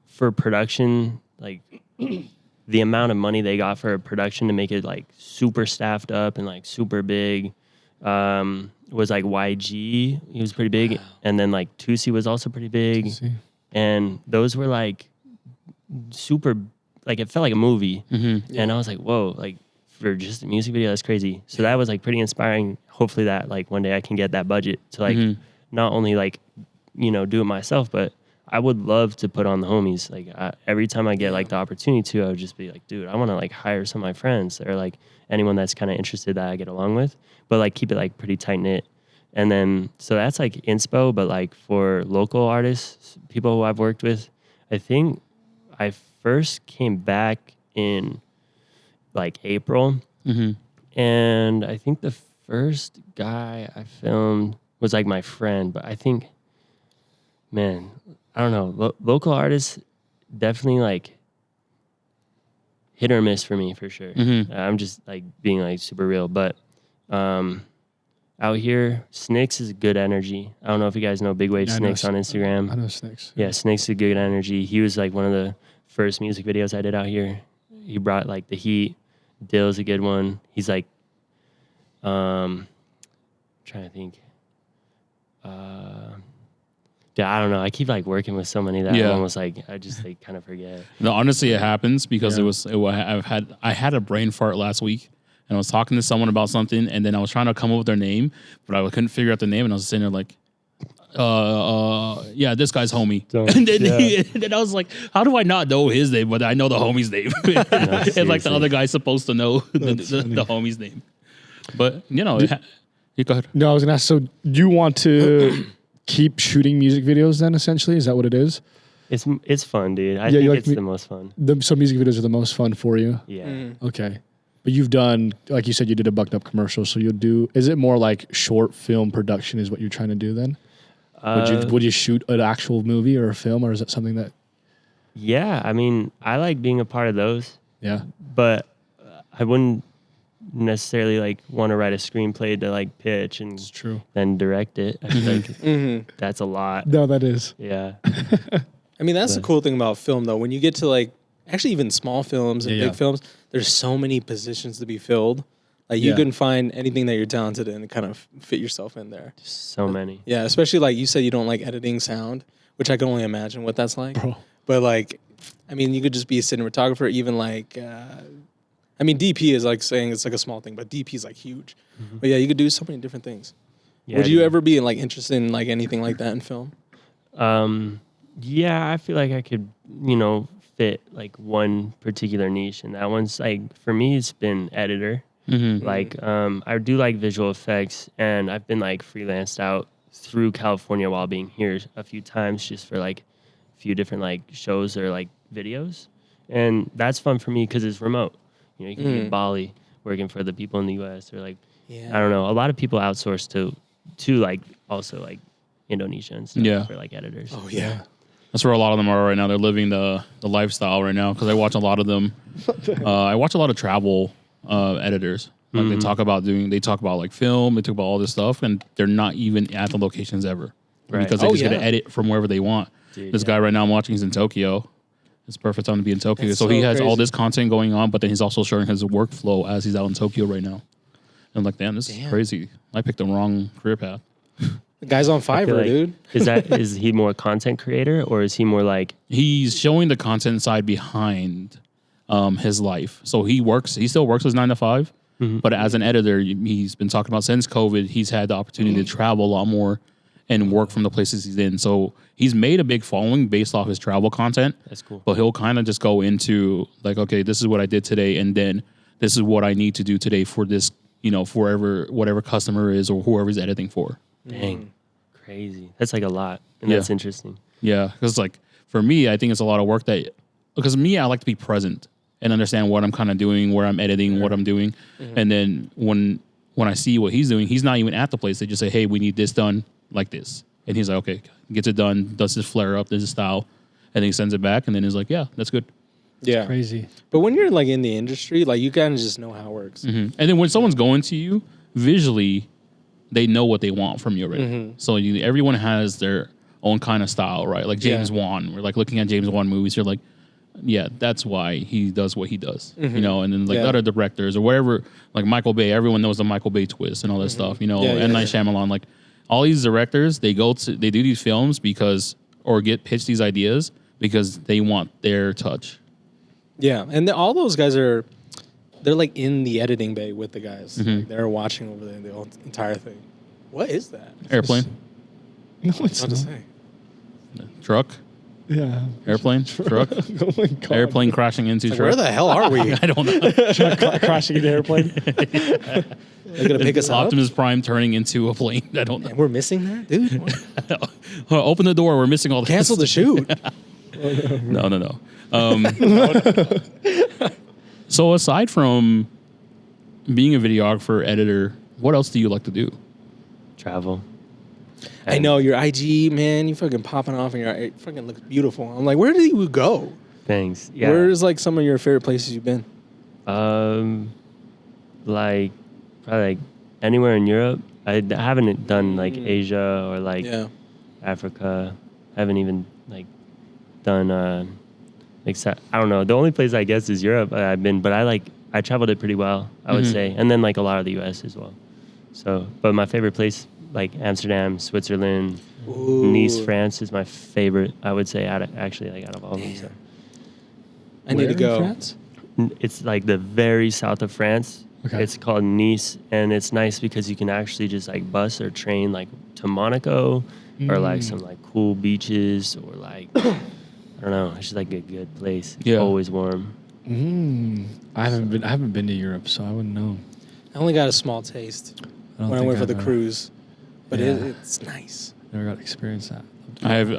for production, like the amount of money they got for production to make it like super staffed up and like super big was like YG. He was pretty big. Wow. And then like Tusi was also pretty big. Tusi. And those were like super, like it felt like a movie. And I was like, whoa, like for just a music video, that's crazy. So that was like pretty inspiring. Hopefully that like one day I can get that budget to like not only like, you know, do it myself, but I would love to put on the homies. Like every time I get like the opportunity to, I would just be like, dude, I want to like hire some of my friends or like anyone that's kind of interested that I get along with, but like keep it like pretty tight knit. And then, so that's like inspo, but like for local artists, people who I've worked with, I think I first came back in like April. And I think the first guy I filmed was like my friend, but I think, man, I don't know. Local artists definitely like hit or miss for me for sure. I'm just like being like super real, but out here, Snicks is good energy. I don't know if you guys know Big Wave Snicks on Instagram. I know Snicks. Yeah, Snicks is good energy. He was like one of the first music videos I did out here. He brought like the heat. Dill's a good one. He's like, trying to think. Dude, I don't know. I keep like working with so many that Yeah. I'm almost like I just like kind of forget. No, honestly, it happens because Yeah. I had a brain fart last week, and I was talking to someone about something, and then I was trying to come up with their name, but I couldn't figure out the name, and I was sitting there like, yeah, this guy's homie. Don't- And then, yeah. and then I was like, how do I not know his name, but I know the homie's name? And like the seriously. other guy's supposed to know the homie's name. But, you know, you go ahead. No, I was gonna ask. So, do you want to keep shooting music videos? Then, essentially, is that what it is? It's fun, dude. I Yeah, think you like it's me- the most fun. So, music videos are the most fun for you. Yeah. Okay. But you've done, like you said, you did a Bucked Up commercial. So you'll do. Is it more like short film production? Is what you're trying to do then? Would you shoot an actual movie or a film, or is it something that? Yeah, I mean, I like being a part of those, Yeah. but I wouldn't necessarily like want to write a screenplay to like pitch and True. then direct it. I feel like that's a lot. No, that is. Yeah. I mean, that's the cool thing about film, though. When you get to like, actually, even small films and Yeah, big films, there's so many positions to be filled. Like, you Yeah. can find anything that you're talented in and kind of fit yourself in there. So many. Yeah, especially like you said, you don't like editing sound, which I can only imagine what that's like. Bro. But like, I mean, you could just be a cinematographer, even like, I mean, DP is like saying it's like a small thing, but DP is like huge. But yeah, you could do so many different things. Yeah, Would you dude. ever be like interested in like anything like that in film? Yeah, I feel like I could, fit like one particular niche, and that one's like for me, it's been editor. Like, I do like visual effects, and I've been like freelanced out through California while being here a few times, just for like a few different like shows or like videos, and that's fun for me because it's remote. You can be in Bali working for the people in the U.S. or like, Yeah. I don't know. A lot of people outsource to like also like Indonesia and stuff Yeah. for like editors. Oh yeah. That's where a lot of them are right now. They're living the lifestyle right now because I watch a lot of them. I watch a lot of travel editors. Like they talk about like film. They talk about all this stuff, and they're not even at the locations ever Right. because they Oh, just get yeah. to edit from wherever they want. Dude, This guy right now I'm watching, he's in Tokyo. It's perfect time to be in Tokyo. That's So he so has all crazy. this content going on, but then he's also sharing his workflow as he's out in Tokyo right now. And I'm like, damn, this is crazy. I picked the wrong career path. The guy's on I feel Fiverr, like- dude. is he more content creator or is he more like He's showing the content side behind his life. So he still works his 9 to 5, but as an editor, he's been talking about since COVID, he's had the opportunity to travel a lot more and work from the places he's in. So he's made a big following based off his travel content. That's cool. But he'll kind of just go into like, okay, this is what I did today, and then this is what I need to do today for this, for whatever customer is or whoever he's editing for. Dang, crazy. That's like a lot, and Yeah. that's interesting. Yeah, because like for me, I think it's a lot of work because I like to be present and understand what I'm kind of doing, where I'm editing, what I'm doing, and then when I see what he's doing, he's not even at the place. They just say, "Hey, we need this done like this," and he's like, "Okay," gets it done, does his flare up, does his style, and then he sends it back, and then he's like, "Yeah, that's good." Yeah. Crazy. But when you're like in the industry, like you kind of just know how it works. And then when someone's going to you visually, they know what they want from you already. So everyone has their own kind of style, right? Like James Wan. We're like looking at James Wan movies. You're like, yeah, that's why he does what he does, And then like Yeah. other directors or whatever, like Michael Bay. Everyone knows the Michael Bay twist and all that stuff. M. Night Shyamalan. Like all these directors, they do these films or get pitched these ideas because they want their touch. Yeah, and all those guys they're like in the editing bay with the guys. Like, they're watching over the whole entire thing. What is that? Airplane, No, it's What to not. say? truck, Yeah. airplane, truck, Oh my God. airplane crashing into Like, truck. where the hell are we? I don't know. Crashing an airplane. They're gonna pick us up. Optimus Prime turning into a plane. I don't know. And we're missing that, dude. What? Open the door. We're missing all this. Cancel the shoot. No. So aside from being a videographer, editor, what else do you like to do? Travel. I know your IG, man. You fucking popping off, and it fucking looks beautiful. I'm like, where did you go? Thanks. Yeah. Where's like some of your favorite places you've been? Like probably like anywhere in Europe. I haven't done like Asia or like Yeah. Africa. I haven't even like done I don't know. The only place I guess is Europe I've been, but I traveled it pretty well, I would say. And then like a lot of the US as well. So, but my favorite place like Amsterdam, Switzerland, Nice, France is my favorite. I would say out of all of them. So. I need to Where in go. France? It's like the very south of France. Okay. It's called Nice, and it's nice because you can actually just like bus or train like to Monaco or like some like cool beaches or like I don't know. It's just like a good place. It's Yeah. always warm. I haven't been to Europe, so I wouldn't know. I only got a small taste I don't when I think went for the I've, cruise, but yeah. it's nice. Never got to experience that. I have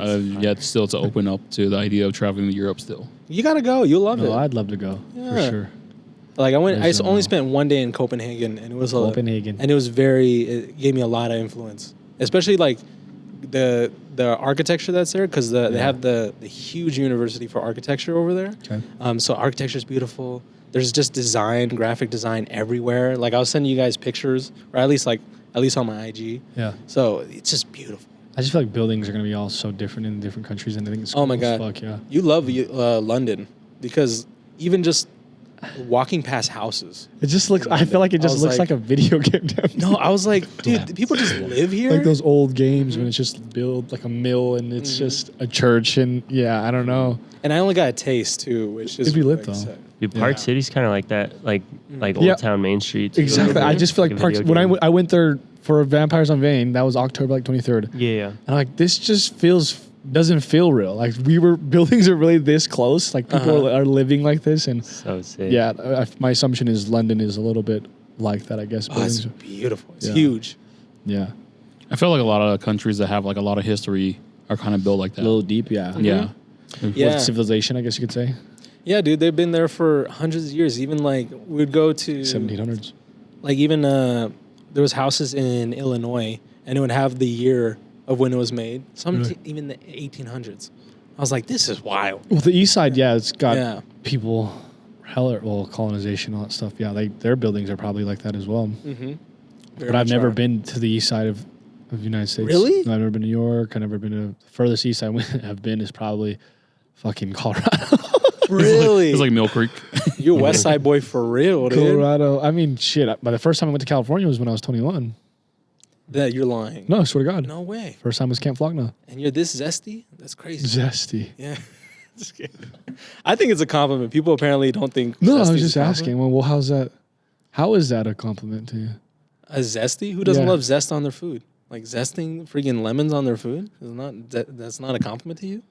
yet still to open up to the idea of traveling to Europe still. You gotta go. You'll love No, it. I'd love to go for Yeah. sure. Like I went. There's, I only spent one day in Copenhagen, and it was Copenhagen. and it was very. It gave me a lot of influence, especially like the architecture that's there, because they have the huge university for architecture over there. Okay. So architecture is beautiful. There's just graphic design everywhere. Like I'll send you guys pictures, or at least on my IG. Yeah. So it's just beautiful. I just feel like buildings are gonna be all so different in different countries, and I think it's Oh my cool as God. fuck, yeah. You love London because even just walking past houses. It just looks. I feel like it I just was looks like- like a video game. down No, I was like, dude, people just live here. Like those old games when it's just built like a mill and it's just a church and yeah, I don't know. And I only got a taste too, which is It'd be lit, like though. sick. Dude, Park Yeah. City's kind of like that, like Yeah. Old Town Main Street. too. Exactly. I just feel like a Parks. video When game. I went there for Vampires on Vane, that was October like 23rd. Yeah. And I'm like, this just doesn't feel real. Like buildings are really this close. Like people are living like this, and So sick. yeah, my assumption is London is a little bit like that. I guess. Oh, it's Buildings- beautiful. It's Yeah. huge. yeah, I feel like a lot of countries that have like a lot of history are kind of built like that. a little deep. Yeah. Yeah. Yeah. Civilization, I guess you could say. Yeah, dude, they've been there for hundreds of years. Even like we'd go to 1700s. like even there was houses in Illinois, and it would have the year of when it was made. Really? Even the 1800s. I was like, this is wild. Well, the east side, yeah, it's got Yeah. people, colonization, all that stuff. Yeah, their buildings are probably like that as well. Mm-hmm. But I've never been to the east side of the United States. Really? No, I've never been to New York. I've never been to the furthest east I have been is probably fucking Colorado. Really? It's like Mill Creek. You're a West Side boy for real, dude. Colorado. I mean, shit. But the first time I went to California was when I was 21. That you're lying. No, I swear to God. No way. First time was Camp Flockna. And you're this zesty? That's crazy. Zesty. Yeah. Just kidding. I think it's a compliment. People apparently don't think. No, I zesty was is just a asking. Well, how's that? How is that a compliment to you? A zesty? Who doesn't Yeah. love zest on their food? Like zesting freaking lemons on their food? That's not a compliment to you?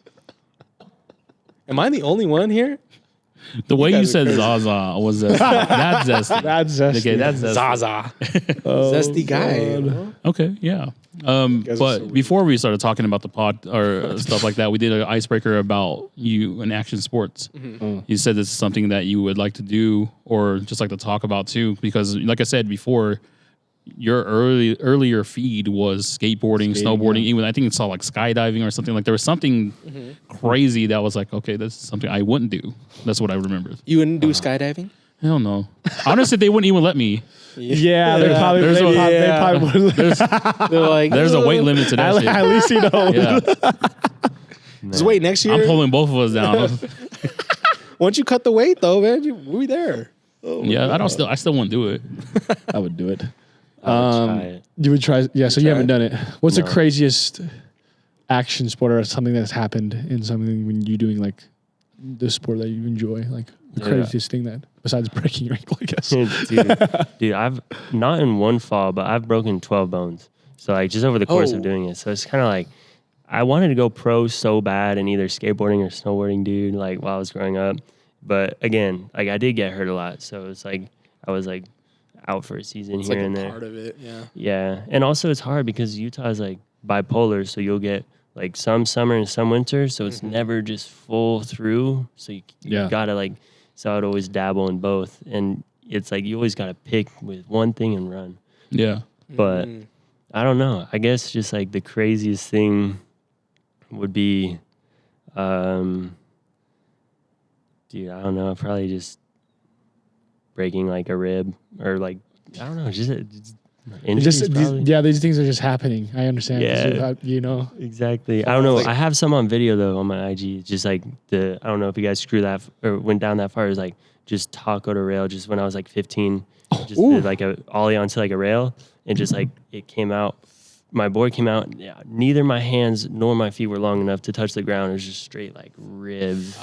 Am I the only one here? The way you guys are said crazy. Zaza was that's zesty. That's zesty. Okay, that's zesty. Zaza. Oh, Zesty guy. you God. know? Okay, yeah. guys are But so weird. before we started talking about the pod or stuff like that, we did an icebreaker about you and action sports. Mm. You said this is something that you would like to do or just like to talk about too, because like I said before, your earlier feed was skateboarding, Skating, snowboarding, yeah. even I think it's all like skydiving or something. Like there was something crazy that was like, okay, this is something I wouldn't do. That's what I remembered. You wouldn't do skydiving? Hell no. Honestly, they wouldn't even let me. Yeah, they're probably, There's they, a- probably, yeah. they probably would. They're like, There's a weight limit to that shit. At least you know. Yeah, just wait next year. I'm pulling both of us down. Once you cut the weight, though, man, we'll be there. Yeah, I still won't do it. I would do it. I would try it. You would try. Yeah, so you try haven't it? done it. What's No. the craziest action sport or something that's happened in something when you're doing like the sport that you enjoy? Like the Yeah. craziest thing that, besides breaking your ankle, I guess. dude, I've not in one fall, but I've broken 12 bones. So like just over the course Oh. of doing it. So it's kind of like I wanted to go pro so bad in either skateboarding or snowboarding, dude, like while I was growing up. But again, like I did get hurt a lot. So it's like I was like out for a season It's here like and a there. part of it, yeah. Yeah. And also it's hard because Utah is like bipolar. So you'll get like some summer and some winter. So it's never just full through. So you Yeah. gotta like, so I would always dabble in both. And it's like you always gotta pick with one thing and run. Yeah. But Mm. I don't know. I guess just like the craziest thing would be, dude, I don't know. Probably just breaking like a rib or like, I don't know, just It injuries just probably. these things are just happening. I understand. 'cause Yeah. you know. Exactly. I don't know. Like- I have some on video though on my IG. It's just like I don't know if you guys screw that or went down that far. It was like just taco to rail. Just when I was like 15, just Ooh. did like a ollie onto like a rail and just like it came out my board came out. Yeah, neither my hands nor my feet were long enough to touch the ground. It was just straight like ribs.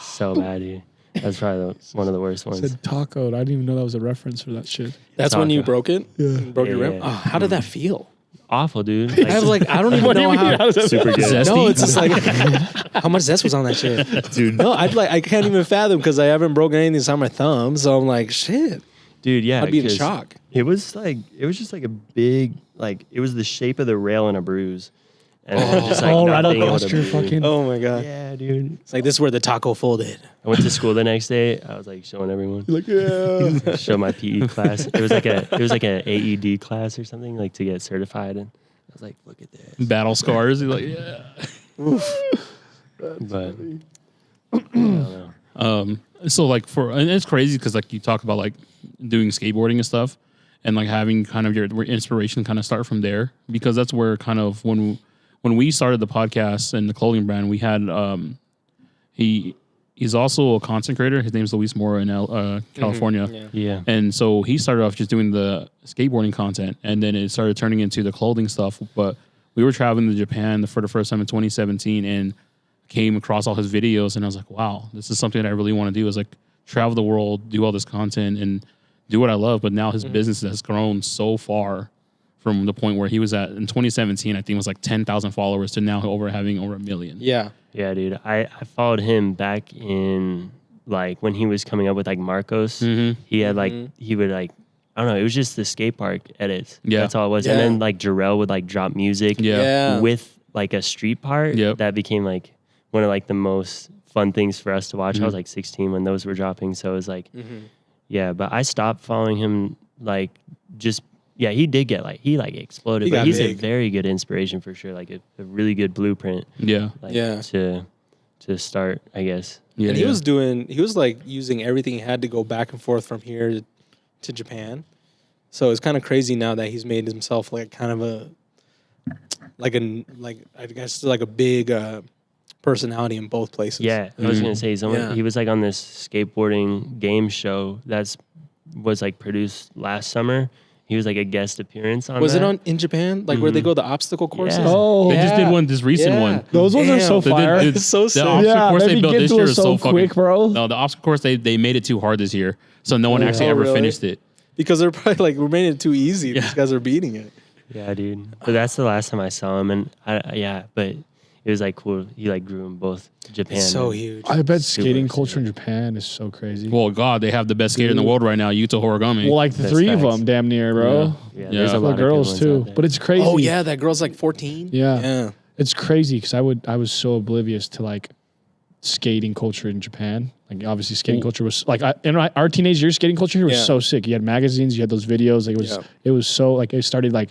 So bad, dude. That's probably one of the worst ones. Said taco. I didn't even know that was a reference for that shit. That's when you Taco. broke it. Yeah. Broke your Yeah, rib. yeah. Oh, how did that feel? Awful, dude. I was like, I don't even know how. super good. Zesty? No, it's just like how much zest was on that shit, dude. No, I can't even fathom because I haven't broken anything inside my thumb. So I'm like, shit. Dude, yeah. I'd be in 'cause shock. It was just like a big, like, it was the shape of the rail in a bruise. And just like Oh, not right being able across to your breathe. fucking. Oh my god. Yeah, dude. It's like this is where the taco folded. I went to school the next day. I was like showing everyone. Like, yeah. Show my PE class. It was like an AED class or something, like to get certified. And I was like, look at this. Battle scars. You're like, yeah. But I don't know. So like and it's crazy because like you talk about like doing skateboarding and stuff, and like having kind of your inspiration kind of start from there, because that's where kind of when we started the podcast and the clothing brand, we had he's also a content creator. His name's Luis Mora in California. Yeah. Yeah. And so he started off just doing the skateboarding content, and then it started turning into the clothing stuff. But we were traveling to Japan for the first time in 2017 and came across all his videos, and I was like, wow, this is something that I really want to do, is like travel the world, do all this content and do what I love. But now his business has grown so far from the point where he was at in 2017, I think it was like 10,000 followers to now having over 1 million. Yeah. Yeah, dude. I followed him back in like when he was coming up with like Marcos. Mhm. He had like he would like I don't know. It was just the skate park edits. Yeah. That's all it was. Yeah. And then like Jarrell would like drop music. Yeah. With like a street part. Yep. That became like one of like the most fun things for us to watch. I was like 16 when those were dropping, so it was like yeah. But I stopped following him like just. Yeah, he did get like he exploded, He but got he's big. a very good inspiration for sure. Like a really good blueprint. Yeah. Like, Yeah. To start, I guess. Yeah. And he was like using everything he had to go back and forth from here to Japan. So it's kind of crazy now that he's made himself like kind of I guess like a big personality in both places. Yeah, I was gonna say he was like on this skateboarding game show was like produced last summer. He was like a guest appearance on. Was that. it on in Japan? Like where they go the obstacle courses? Yeah. Oh, They just did this recent one. those ones are so Damn. fire. It's so sick. The obstacle Yeah, course they maybe built get this to year it is so so fucking quick, bro. No, the obstacle course they made it too hard this year, so no one actually ever really? finished it. Because they're probably like, we're making it too easy. These guys are beating it. Yeah, dude. But that's the last time I saw him, and but it was like cool. He like grew in both Japan. It's so and- huge. I bet Super skating excited. culture in Japan is so crazy. Well, God, they have the best skater in the world right now, Yuta Horigami. Well, like the That's three of facts. them, damn near, bro. Yeah, Yeah. there's a The lot The of girls good too, ones out there. but it's crazy. Oh yeah, that girl's like 14. Yeah. Yeah. It's crazy because I was so oblivious to like skating culture in Japan. Like obviously skating culture was like in our teenage years, skating culture here was Yeah. so sick. You had magazines, you had those videos. Like it was so like it started like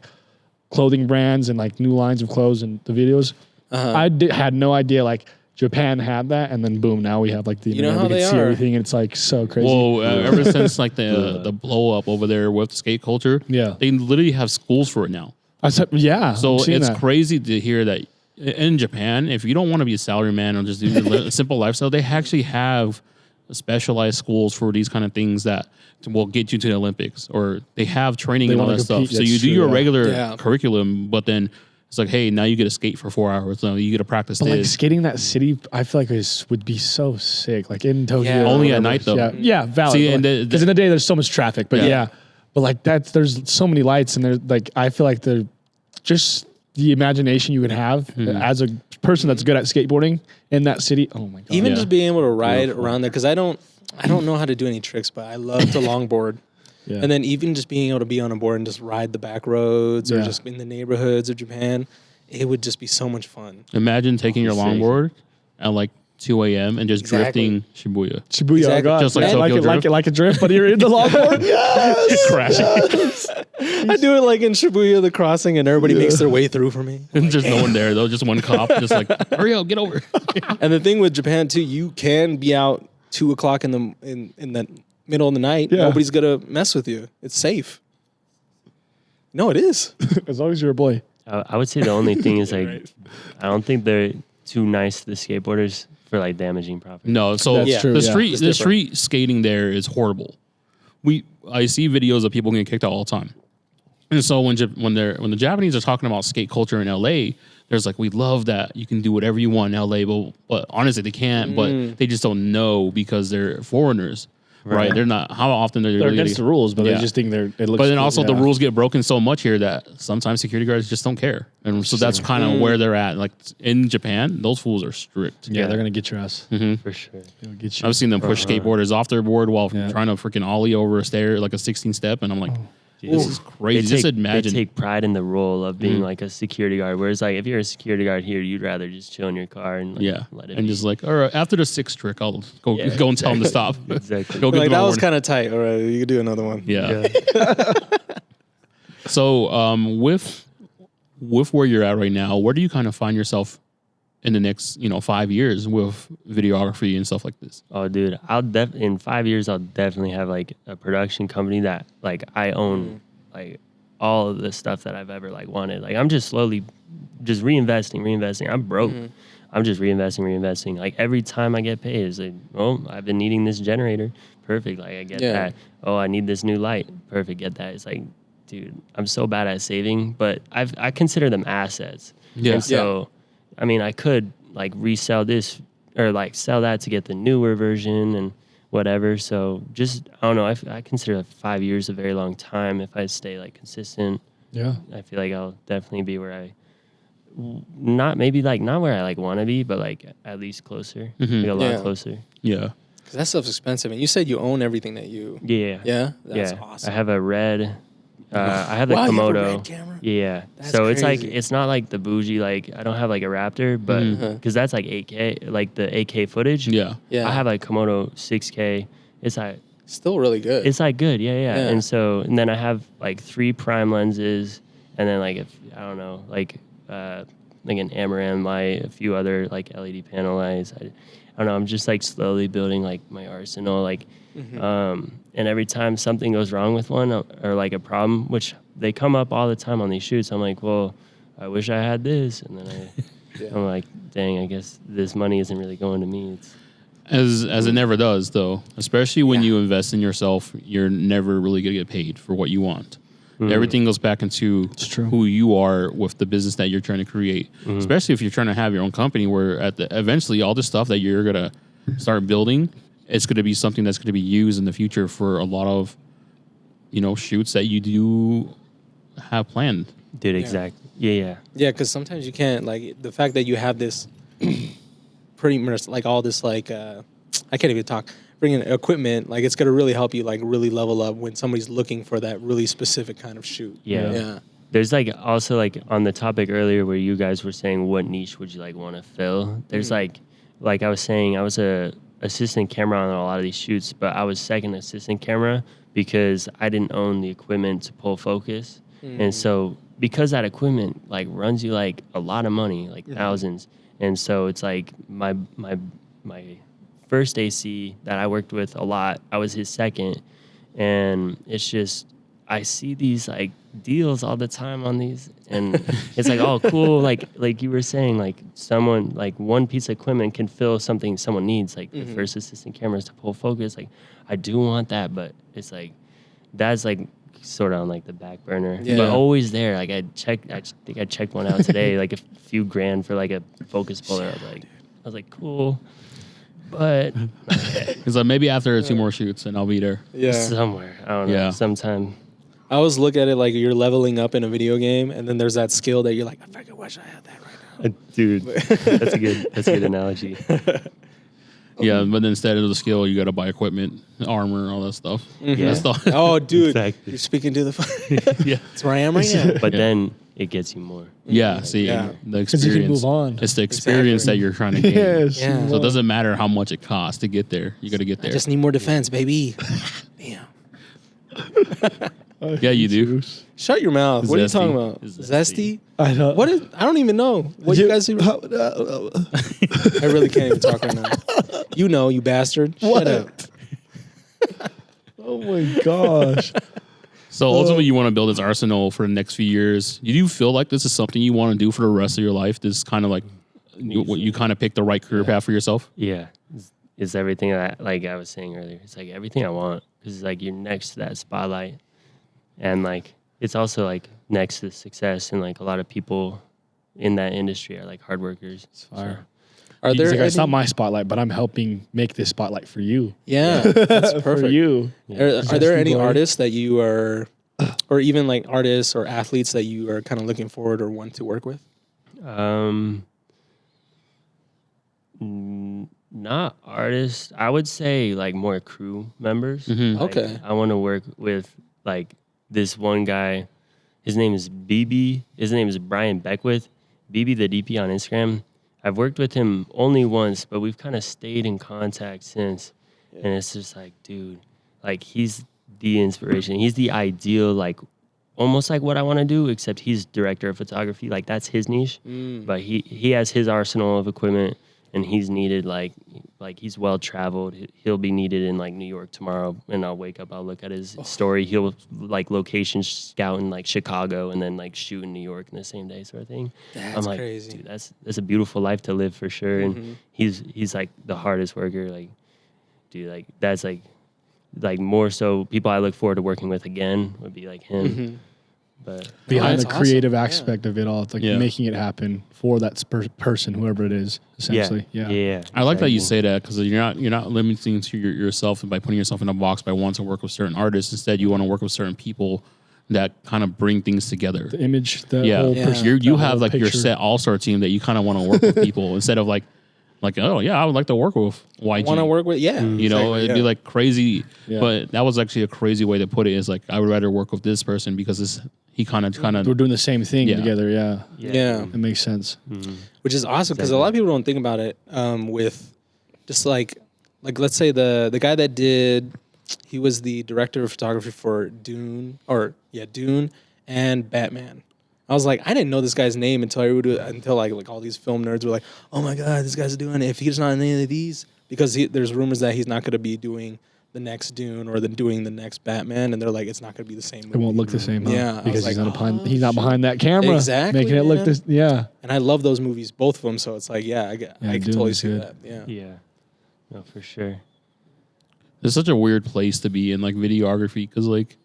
clothing brands and like new lines of clothes and the videos. I had no idea like Japan had that, and then boom, now we have like the You know internet. how We can they see are. everything, and it's like so crazy. Whoa! Ever since like the blow up over there with skate culture, Yeah. they literally have schools for it now. I said, yeah. So I'm seeing it's that. crazy to hear that in Japan, if you don't want to be a salaryman or just do a simple lifestyle, they actually have specialized schools for these kind of things that will get you to the Olympics, or they have training They and all wanna that stuff. compete, So you that's do true, your yeah. regular Yeah. curriculum, but then it's like, hey, now you get to skate for 4 hours. So you get to practice But like this. skating that city, I feel like would be so sick. Like in Tokyo, Yeah. or Only at whatever. night, though. Yeah, valid. See, and Because in the day there's so much traffic, but Yeah. yeah. But like there's so many lights, and there's like I feel like just the imagination you would have as a person that's good at skateboarding in that city. Oh my god! Even Yeah. just being able to ride around there, because I don't know how to do any tricks, but I love to longboard. Yeah. And then even just being able to be on a board and just ride the back roads or Yeah. just in the neighborhoods of Japan, it would just be so much fun. Imagine taking your Sick. longboard at like 2 a.m. and just Exactly. drifting Shibuya. Shibuya, Exactly. oh god, Just like like Tokyo it, Drift. like a drift, but you're in the longboard. Yes, Crashing. I do it like in Shibuya, the crossing, and everybody makes their way through for me. And there's no one there though, just one cop, just like, hurry up, get over. And the thing with Japan too, you can be out 2 o'clock in the middle of the night. Yeah. Nobody's gonna mess with you. It's safe. No, it is. as long as you're a boy. I would say the only thing is like I don't think they're too nice to the skateboarders for like damaging property. No, so That's true, the yeah. street It's the different. street skating there is horrible. I see videos of people getting kicked out all the time. And so when the Japanese are talking about skate culture in LA, there's like, we love that you can do whatever you want in LA, but honestly they can't. But they just don't know because they're foreigners, right? They're not. How often they're They're really against the rules, but they just think it looks. But then also yeah. the rules get broken so much here that sometimes security guards just don't care, and so that's kind of where they're at. Like in Japan, those fools are strict. Yeah, they're gonna get your ass. For sure. They'll get you. I've seen them push skateboarders off their board while trying to freaking ollie over a stair, like a 16 step, and I'm like, this is crazy. Just imagine. They take pride in the role of being like a security guard. Whereas like if you're a security guard here, you'd rather just chill in your car and like, let it and be. just like, all right, after the sixth trick, I'll go and tell them to stop. Exactly. Go get Like them that a was warning. kind of tight. All right, you could do another one. Yeah. So with where you're at right now, where do you kind of find yourself in the next 5 years with videography and stuff like this? Oh, dude, in 5 years I'll definitely have like a production company that like I own like all of the stuff that I've ever like wanted. Like I'm just slowly just reinvesting. I'm broke. I'm just reinvesting. Like every time I get paid, it's like, oh, I've been needing this generator. Perfect. Like I get that. Oh, I need this new light. Perfect. Get that. It's like, dude, I'm so bad at saving, but I consider them assets. Yeah. And so, I mean, I could like resell this or like sell that to get the newer version and whatever. So just, I don't know. I consider 5 years a very long time. If I stay like consistent, I feel like I'll definitely be where not where I like want to be, but like at least closer, like a lot closer. Yeah. Because that stuff's expensive. And you said you own everything that you... Yeah. Yeah? That's awesome. I have a red... I have the Wow, you have a Komodo. red camera? Yeah. That's so it's like, crazy. it's not like the bougie, like I don't have like a Raptor, but because that's like 8K, like the 8K footage. Yeah. Yeah. I have like Komodo 6K. It's like, Still really good. it's like good. Yeah. Yeah. And then I have like 3 prime lenses and then like, I don't know, like an Amaran light, a few other like LED panel lights. I don't know. I'm just like slowly building like my arsenal, like, and every time something goes wrong with one or like a problem, which they come up all the time on these shoots, I'm like, well, I wish I had this, and then I'm like, dang, I guess this money isn't really going to me. It's As it never does, though. Especially when you invest in yourself, you're never really gonna get paid for what you want. Everything goes back into who you are with the business that you're trying to create. Especially if you're trying to have your own company, where eventually all the stuff that you're gonna start building, it's gonna be something that's gonna be used in the future for a lot of shoots that you do have planned. dude, exactly. Yeah. Yeah, because sometimes you can't, like, the fact that you have this pretty much, like, all this, like, I can't even talk, bringing equipment, like, it's going to really help you, like, really level up when somebody's looking for that really specific kind of shoot. Yeah. There's like also like on the topic earlier where you guys were saying what niche would you like want to fill. There's like I was saying, I was a assistant camera on a lot of these shoots, but I was second assistant camera because I didn't own the equipment to pull focus. And so because that equipment like runs you like a lot of money, like thousands. And so it's like my first AC that I worked with a lot, I was his second. And it's just, I see these like deals all the time on these, and it's like, oh, cool. Like you were saying, like someone, like one piece of equipment can fill something someone needs, like the first assistant cameras to pull focus. Like I do want that, but it's like, that's like sort of on like the back burner, but always there. Like I think I checked one out today, like a few grand for like a focus puller. I was like, cool. But Because maybe after 2 more shoots, and I'll be there. Yeah. somewhere, I don't know, Yeah. sometime. I always look at it like you're leveling up in a video game, and then there's that skill that you're like, I fucking wish I had that right now. Dude, that's a good analogy. Yeah, but then instead of the skill, you got to buy equipment, armor, all that stuff. Yeah. That's the- Oh, dude. Exactly. You're speaking to the... yeah. That's where I am right now. But then it gets you more. Yeah, see, Yeah. the 'Cause you experience. can move on. It's the experience Exactly. that you're trying to gain. Yes. Yeah. So it doesn't matter how much it costs to get there. You got to get I there. just need more defense, baby. Damn. Yeah, you do. Shut your mouth. What are you Zesty. talking about? It's Zesty? I know. What is... I don't even know. What you guys do? I really can't even talk right now. You know, you bastard. What? Shut up. Oh my gosh. So ultimately, you want to build this arsenal for the next few years. Do you feel like this is something you want to do for the rest of your life? This is kind of like what you kind of pick the right career path for yourself? Yeah. It's everything that, like I was saying earlier. It's like everything I want, because like you're next to that spotlight. And like it's also like next to success, and like a lot of people in that industry are like hard workers. It's fire. Are He's there like, it's any- not my spotlight, but I'm helping make this spotlight for you. Yeah, that's For perfect. you. Are there any Glory. artists that you are, or even like artists or athletes that you are kind of looking forward or want to work with? Not artists. I would say like more crew members. Mhm. Like, Okay. I want to work with like this one guy. His name is BB. His name is Brian Beckwith. BB the DP on Instagram. I've worked with him only once, but we've kind of stayed in contact since. And it's just like, dude, like he's the inspiration. He's the ideal, like almost like what I want to do, except he's director of photography. Like that's his niche. But he has his arsenal of equipment, and he's needed like he's well traveled. He'll be needed in like New York tomorrow, and I'll wake up, I'll look at his story. He'll like location scout in like Chicago and then like shoot in New York in the same day, sort of thing. That's I'm like, crazy. dude, that's a beautiful life to live for sure. And he's like the hardest worker. Like, dude, like that's like more so people I look forward to working with again would be like him. But Behind that's the creative awesome. aspect of it all, it's like Yeah. making it happen for that person, whoever it is, essentially. Yeah. I like that you exactly. say that because you're not limiting to yourself by putting yourself in a box by wanting to work with certain artists. Instead, you want to work with certain people that kind of bring things together. The image, the Yeah, whole Yeah. pers- you the have whole like your picture. set all-star team that you kind of want to work with people instead of like oh yeah, I would like to work with YG. Want to work with? Yeah, You know, exactly, it'd be yeah. like crazy, Yeah. but that was actually a crazy way to put it. Is like I would rather work with this person because he kind We're of doing the same thing Yeah. together. Yeah. Yeah. It makes sense. Which is awesome because a lot of people don't think about it with just like let's say the guy that he was the director of photography for Dune and Batman. I was like, I didn't know this guy's name until like all these film nerds were like, oh my god, this guy's doing it. If he's not in any of these, because there's rumors that he's not going to be doing the next Dune or doing the next Batman, and they're like, it's not going to be the same movie. It won't look the same. Huh? Yeah, I was Because he's like, not behind. oh, He's not shit. behind that camera. Exactly, Making it look man. this. Yeah. And I love those movies, both of them. So it's like, I can Dune totally is see good. that. Yeah. Yeah. No, for sure. It's such a weird place to be in like videography because like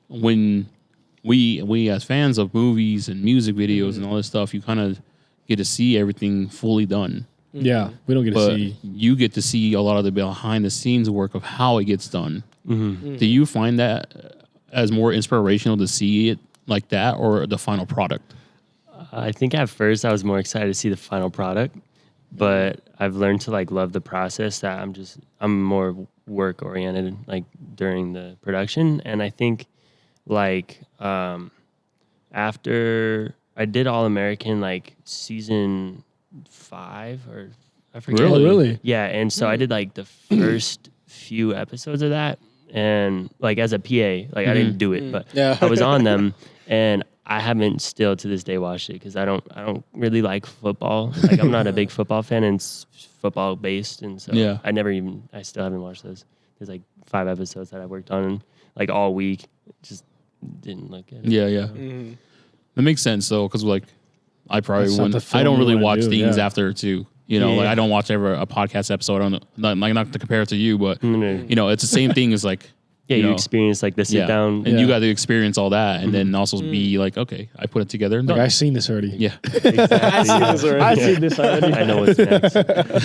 when we as fans of movies and music videos and all this stuff, you kind of get to see everything fully done. Yeah. We don't get to But see. you get to see a lot of the behind the scenes work of how it gets done. Do you find that as more inspirational to see it like that or the final product? I think at first I was more excited to see the final product, but I've learned to like love the process. That I'm more work oriented like during the production, and I think like after I did All American like season 5 or I forget. Really? Oh, really? Yeah, and so I did like the first few episodes of that, and like as a PA, like I didn't do it, but Yeah. I was on them, and I haven't still to this day watched it because I don't really like football. Like I'm not a big football fan, and it's football based, and so Yeah. I still haven't watched those. There's like 5 episodes that I worked on like all week. Just didn't look at it. Yeah, yeah. Mm-hmm. That makes sense though, because like I probably That's not wouldn't. the film I don't you really wanna watch do, things yeah. after too. You know, like Yeah. I don't watch ever a podcast episode. I don't not to compare it to you, but No. you know, it's the same thing as like Yeah, you you know, experience like the sit down. and Yeah. you got to experience all that, and then also be like, okay, I put it together. And Like, done. I've seen this already. Yeah, I see this already. I've seen this already. I know what's next.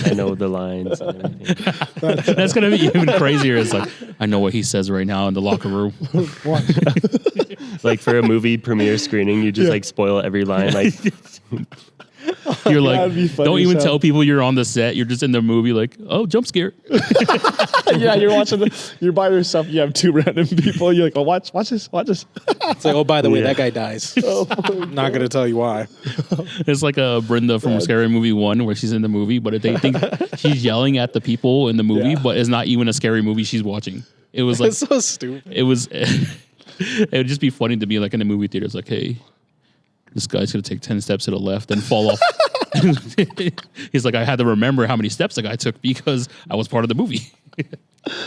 I know the lines and everything. that's gonna be even crazier. It's like I know what he says right now in the locker room. Like for a movie premiere screening, you just like spoil every line. Like You're like, That'd be funny don't as even hell. tell people you're on the set. You're just in the movie. Like, oh, jump scare. Yeah, you're watching. You're by yourself. You have 2 random people. You're like, oh, watch this. It's like, oh, by the way, Yeah. that guy dies. Not gonna tell you why. It's like a Brenda from Scary Movie 1 where she's in the movie, but they think she's yelling at the people in the movie, Yeah. but it's not even a scary movie she's watching. It was like It's so stupid. it was. It would just be funny to be like in a movie theater. It's like, hey, this guy's gonna take 10 steps to the left and fall off. He's like, I had to remember how many steps the guy took because I was part of the movie.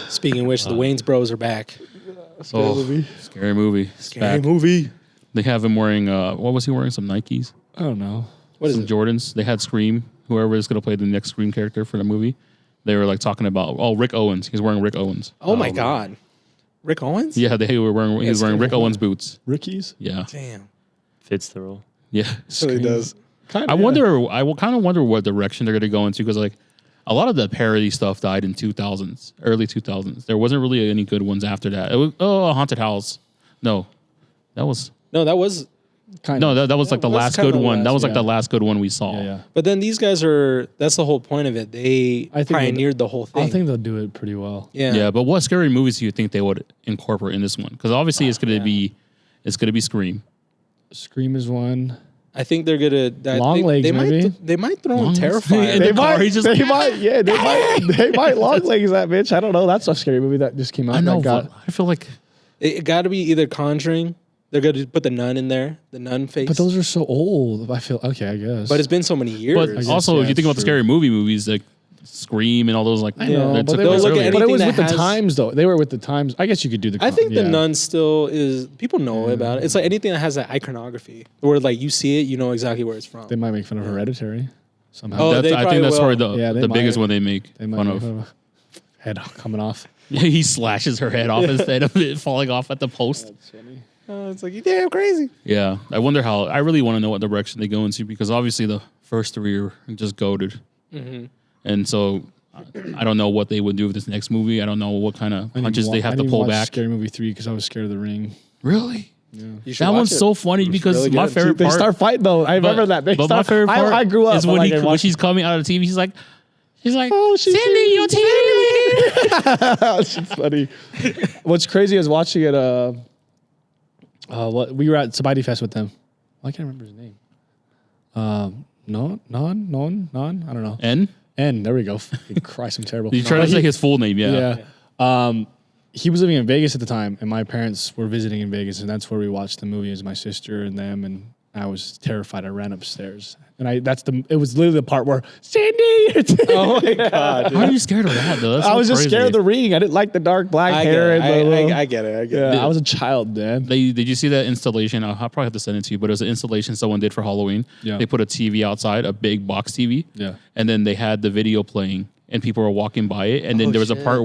Speaking of which, the Wayans Bros are back. movie. Scary movie. It's Scary back. movie. They have him wearing what was he wearing? Some Nikes, I don't know. What is some it? Jordans. They had Scream. Whoever is gonna play the next Scream character for the movie, they were like talking about Rick Owens. He's wearing Rick Owens. Oh my god. Rick Owens? Yeah, he was wearing Rick Owens boots. Ricky's. Yeah, Damn. Fits the role. yeah. So he does. Kinda, I wonder. I will kind of wonder what direction they're going to go into because like a lot of the parody stuff died in 2000s, early 2000s. There wasn't really any good ones after that. It was Haunted House. No, that was That was. Kind no of. that was like the was last kinda good the one. That last, was like yeah. the last good one we saw. Yeah. But then these guys that's the whole point of it. They I think pioneered the whole thing. I think they'll do it pretty well. yeah. Yeah, but what scary movies do you think they would incorporate in this one? Because obviously it's going to be Scream. Scream is one. I think they're gonna Long legs, they maybe? They might throw in Long legs? Terrifier. In the car, he's just they might long legs that bitch. I don't know. That's a scary movie that just came out. I know. That got, But I feel like It got to be either Conjuring. They're gonna put the nun in there, the nun face. but those are so old. I feel okay. I guess. But it's been so many years. but guess, also yeah, if you think about the it's scary movies like Scream and all those like I know, they but, took they place were, look at earlier. but it was anything with the that has- times though. They were with the times. I guess you could do the. I think the yeah. nun still is. People know about it. It's like anything that has that iconography, where like you see it, you know exactly where it's from. They might make fun of Hereditary somehow. Oh, they I probably think that's will. probably Yeah, they the biggest might. one they make they might fun make of. fun of head coming off. He slashes her head off instead of it falling off at the post. It's like you damn crazy. Yeah, I wonder how. I really want to know what direction they go into because obviously the first three are just goated, and so I don't know what they would do with this next movie. I don't know what kind of punches they have to pull back. Scary Movie 3 because I was scared of the Ring. Really? You should That watch one's it. so funny because really my good. favorite They part. start fighting though. I remember that. They But start, my favorite part I grew up is but, when, like, I when watched- she's coming out of the TV. She's like, Oh, she's Cindy, your TV. She's funny. What's crazy is watching it. What we were at Sabidi Fest with them. I can't remember his name. Non. I don't know. And N. There we go. Fucking Christ, I'm terrible. you try to say his full name, yeah. Yeah. He was living in Vegas at the time, and my parents were visiting in Vegas, and that's where we watched the movie as my sister and them, and I was terrified. I ran upstairs, and it was literally the part where Cindy. Oh my god. How are you scared of that though? That's I so was just crazy. scared of the Ring. I didn't like the dark black I hair. get and it. the- I get it. I get it. yeah, I was a child, man. Did you see that installation? I'll probably have to send it to you, but it was an installation someone did for Halloween. Yeah. They put a TV outside, a big box TV. Yeah. And then they had the video playing, and people were walking by it. And then there was a shit. part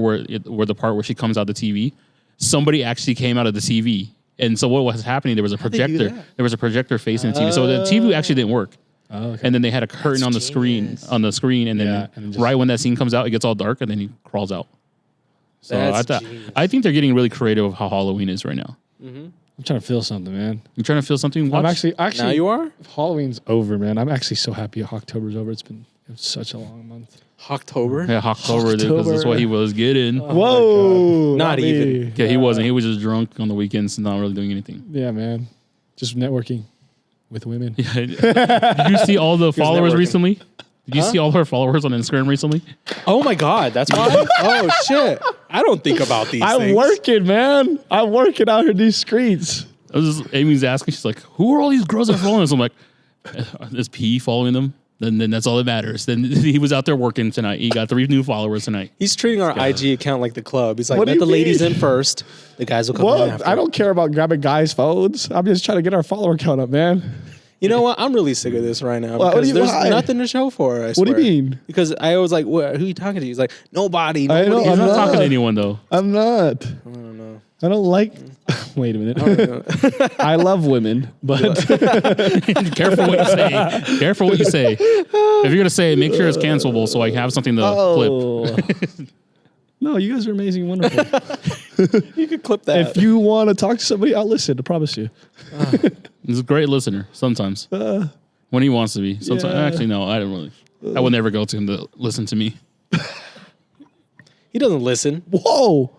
where she comes out the TV. Somebody actually came out of the TV, and so what was happening? There was a they do projector. that? There was a projector facing the TV, so the TV actually didn't work. Oh, okay. And then they had a curtain on the genius. screen, and then Yeah, and just- right when that scene comes out, it gets all dark, and then he crawls out. So That's genius. I think they're getting really creative with how Halloween is right now. I'm trying to feel something, man. You trying to feel something? Watch. I'm actually Now you are Halloween's over, man. I'm actually so happy October's over. It's such a long month. October. Yeah, October, because that's what he was getting. Whoa! Not me. even. Yeah, he wasn't. He was just drunk on the weekends and not really doing anything. Yeah, man. Just networking with women. Yeah. Did you see all the followers networking. recently? Did you see all her followers on Instagram recently? Oh my god, that's why. Oh shit. I don't think about these I'm things. working, man. I'm working out here in these streets. I was just, Amy's asking, she's like, who are all these girls that are following us? I'm like, is P following them? Then that's all that matters. Then he was out there working tonight. He got 3 new followers tonight. He's treating our IG account like the club. He's like, What do let you the ladies mean? in first. The guys will come in Well, after. I don't care about grabbing guys' phones. I'm just trying to get our follower count up, man. You know what? I'm really sick of this right now What do because you- there's why? nothing to show for it. I What do you swear. mean? Because I was like, who are you talking to? He's like, nobody. I know, nobody. He's I'm not not. talking to anyone, though. I'm not. I don't know. I don't like. Wait a minute. I love women, but Careful what you say. Careful what you say. If you're going to say it, make sure it's cancelable so I have something to clip. oh. No, you guys are amazing, wonderful. You could clip that. If you want to talk to somebody, I'll listen. I promise you. He's a great listener sometimes. When he wants to be. Sometimes, Yeah. Actually, no, I don't really. I would never go to him to listen to me. he doesn't listen. Whoa.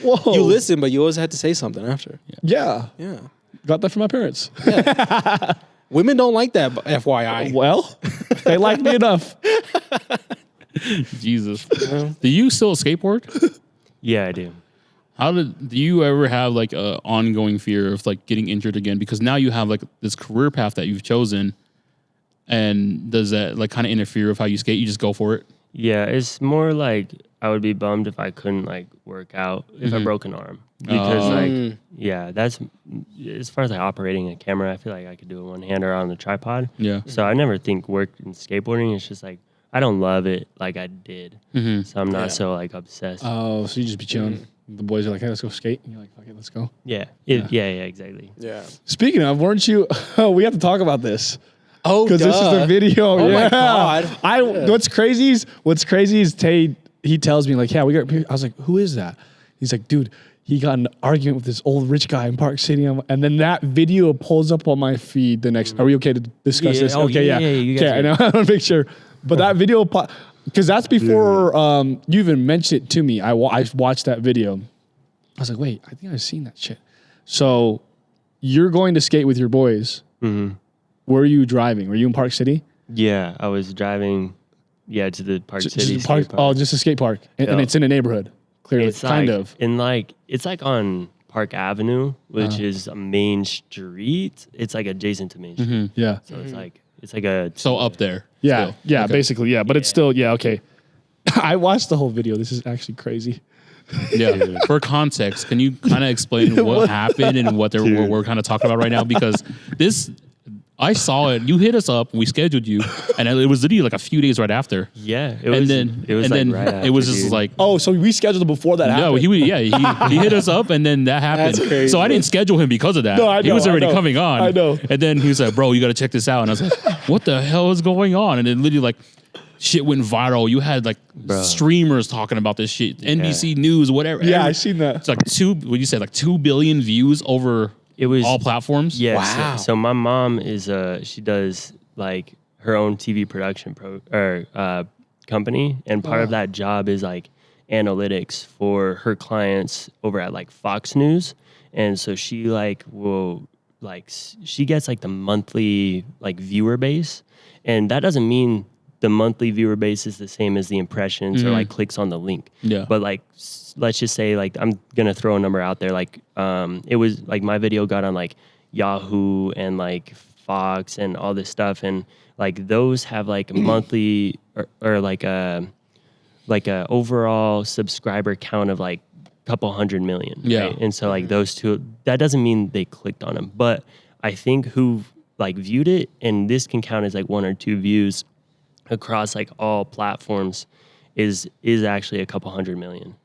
Whoa. You listen, but you always had to say something after. Yeah. Yeah. Got that from my parents. Women don't like that, FYI. Well, they like me enough. Jesus. Do you still skateboard? Yeah, I do. Do you ever have like a ongoing fear of like getting injured again? Because now you have like this career path that you've chosen, and does that like kind of interfere with how you skate? You just go for it. Yeah, it's more like I would be bummed if I couldn't like work out if I broke an arm because like yeah, that's as far as like operating a camera. I feel like I could do it one hand or on the tripod. Yeah. So I never think work in skateboarding. It's just like I don't love it like I did, so I'm not so like obsessed. Oh, so you just be chilling. The boys are like, hey, let's go skate. And you're like, okay, let's go. Yeah. Exactly. Yeah. Speaking of, weren't you? Oh, we have to talk about this. Oh, Because this is the video. Oh yeah. my God. What's crazy is Tay, he tells me like, yeah, I was like, who is that? He's like, dude, he got an argument with this old rich guy in Park City. And then that video pulls up on my feed the next. Are we okay to discuss this? Okay, yeah. You guys Okay, I know. I want to make sure. But that video, because that's before you even mentioned it to me. I watched that video. I was like, wait, I think I've seen that shit. So you're going to skate with your boys. Mm-hmm. Where are you driving? Were you in Park City? Yeah, I was driving. Yeah, to the Park City Just park, skate park. oh, just a skate park, and Yeah. it's in a neighborhood. Clearly, It's kind like, of. it's like on Park Avenue, which is a main street. It's like adjacent to Main Street. Yeah, So it's like a So up there. yeah, still. yeah. Okay. Basically, yeah. But it's still, yeah, okay. I watched the whole video. This is actually crazy. Yeah. For context, can you kind of explain what happened and what we're kind of talking about right now? Because I saw it. You hit us up. We scheduled you, and it was literally like a few days right after. yeah. It And was then it was and like then right after, it was just dude. like. Oh, so we scheduled it before that No, happened. he hit us up and then that happened. That's crazy. So I didn't schedule him because of that. No, I He know, was I already know. coming on. I know. And then he was like, bro, you got to check this out. And I was like, what the hell is going on? And then literally like shit went viral. You had like streamers talking about this shit. NBC News, whatever. Yeah, I seen that. It's like 2 billion views over all platforms. Yeah. Wow. So my mom is she does like her own TV production company, and part of that job is like analytics for her clients over at like Fox News, and so she like will like she gets like the monthly like viewer base, and that doesn't mean the monthly viewer base is the same as the impressions or like clicks on the link. Yeah. But like let's just say like I'm gonna throw a number out there, like it was like my video got on like Yahoo and like Fox and all this stuff, and like those have like monthly or like a overall subscriber count of like a couple 100 million. Yeah. Right? And so like those two, that doesn't mean they clicked on them, but I think who like viewed it, and this can count as like 1 or 2 views across like all platforms, is actually a couple 100 million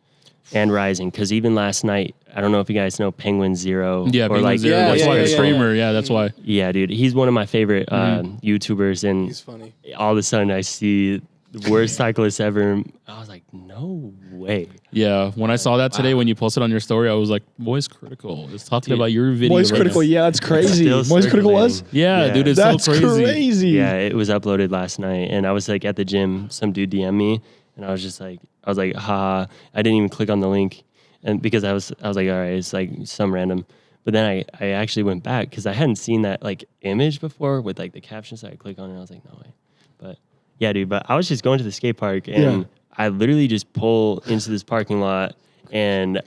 and rising. Because even last night, I don't know if you guys know Penguin Zero. Yeah, or Penguin like Zero. Yeah, That's yeah, why yeah, the yeah. streamer. Yeah, that's why. yeah, dude, he's one of my favorite YouTubers, and He's funny. all of a sudden I see the worst cyclist ever. I was like, no way. Yeah, when I saw that today, when you posted on your story, I was like, "Voice Critical is talking about your video." Voice right Critical, now. yeah, that's crazy. Still Voice Critical was? circulating. Yeah, dude, it's That's so crazy. crazy. Yeah, it was uploaded last night, and I was like at the gym. Some dude DM'd me, and I was like, ha! I didn't even click on the link, and because I was like, all right, it's like some random. But then I actually went back because I hadn't seen that like image before with like the caption, so I clicked on it. And I was like, no way. But yeah, dude. But I was just going to the skate park, and I literally just pull into this parking lot, and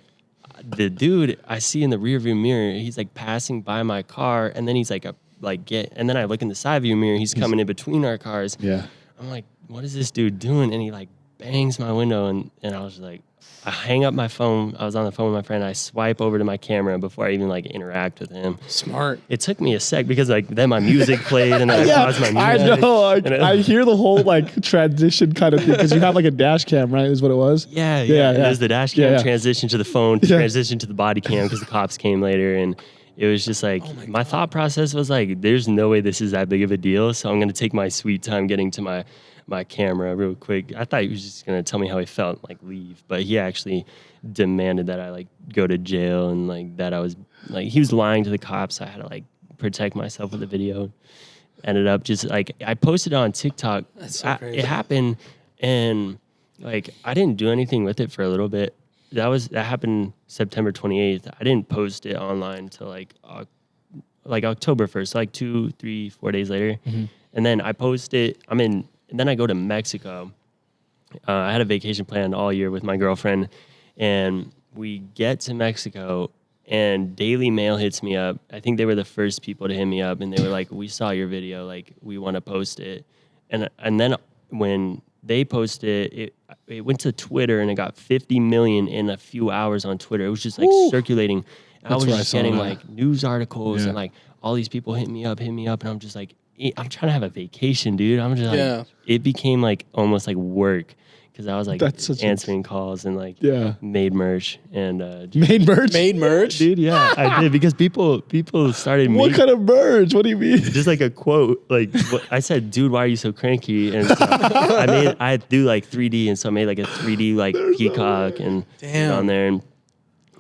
the dude I see in the rearview mirror, he's like passing by my car, and then he's like and then I look in the side view mirror, he's coming in between our cars. Yeah. I'm like, what is this dude doing? And he like bangs my window, and I was just like, I hang up my phone. I was on the phone with my friend. I swipe over to my camera before I even like interact with him. Smart. It took me a sec because like then my music played, and then I paused my I music. know. And I hear the whole like transition kind of thing because you have like a dash cam, right? Is what it was. Yeah. Yeah. There's the dash cam, Yeah. transition to the phone, Yeah. transition to the body cam because the cops came later, and it was just like my thought process was like, there's no way this is that big of a deal, so I'm gonna take my sweet time getting to my camera real quick. I thought he was just gonna tell me how he felt, like leave, but he actually demanded that I like go to jail, and like that I was like, he was lying to the cops. I had to like protect myself with the video. Ended up just like I posted it on TikTok. That's so crazy. It happened, and like I didn't do anything with it for a little bit. That happened September 28th. I didn't post it online until like October 1st, like 2, 3, 4 days later. And then I post it. And then I go to Mexico. I had a vacation planned all year with my girlfriend, and we get to Mexico, and Daily Mail hits me up. I think they were the first people to hit me up, and they were like, "We saw your video. Like, we want to post it." And then when they posted it, it went to Twitter, and it got 50 million in a few hours on Twitter. It was just like circulating. I was where I just saw getting that. like news articles, Yeah. and like all these people hit me up, and I'm just like, I'm trying to have a vacation, dude. I'm just like, Yeah. it became like almost like work because I was like That's such a- answering calls and like Yeah. made merch and Made merch? Made merch. dude, yeah, I did because people started What making kind of merch? What do you mean? just like a quote. Like I said, dude, why are you so cranky? And so I do like 3D, and so I made like a 3D like peacock and put it on there,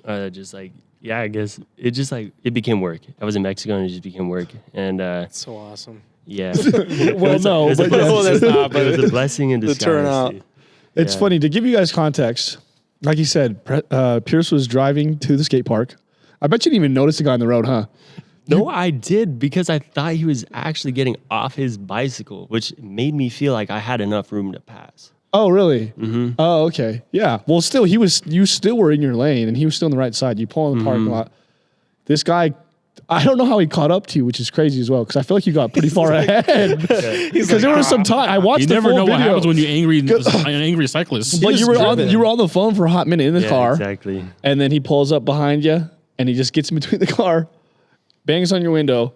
and just like. Yeah, I guess it just like it became work. I was in Mexico and it just became work, and That's so awesome. yeah. Well, no, it was a but blessing. No, that's not, but it was a blessing in disguise. turnout. dude. It's Yeah. funny to give you guys context. Like you said, Pierce was driving to the skate park. I bet you didn't even notice the guy on the road, huh? No, I did because I thought he was actually getting off his bicycle, which made me feel like I had enough room to pass. Oh, really? Mm-hmm. Oh, okay. Yeah. Well, still, you still were in your lane, and he was still on the right side. You pull in the parking lot. This guy, I don't know how he caught up to you, which is crazy as well, because I feel like you got pretty far ahead. Because there was some time I watched You the never full know what video. happens when you an angry cyclist. But you were driven. on the phone for a hot minute in the Yeah, car, exactly. and then he pulls up behind you, and he just gets in between the car, bangs on your window.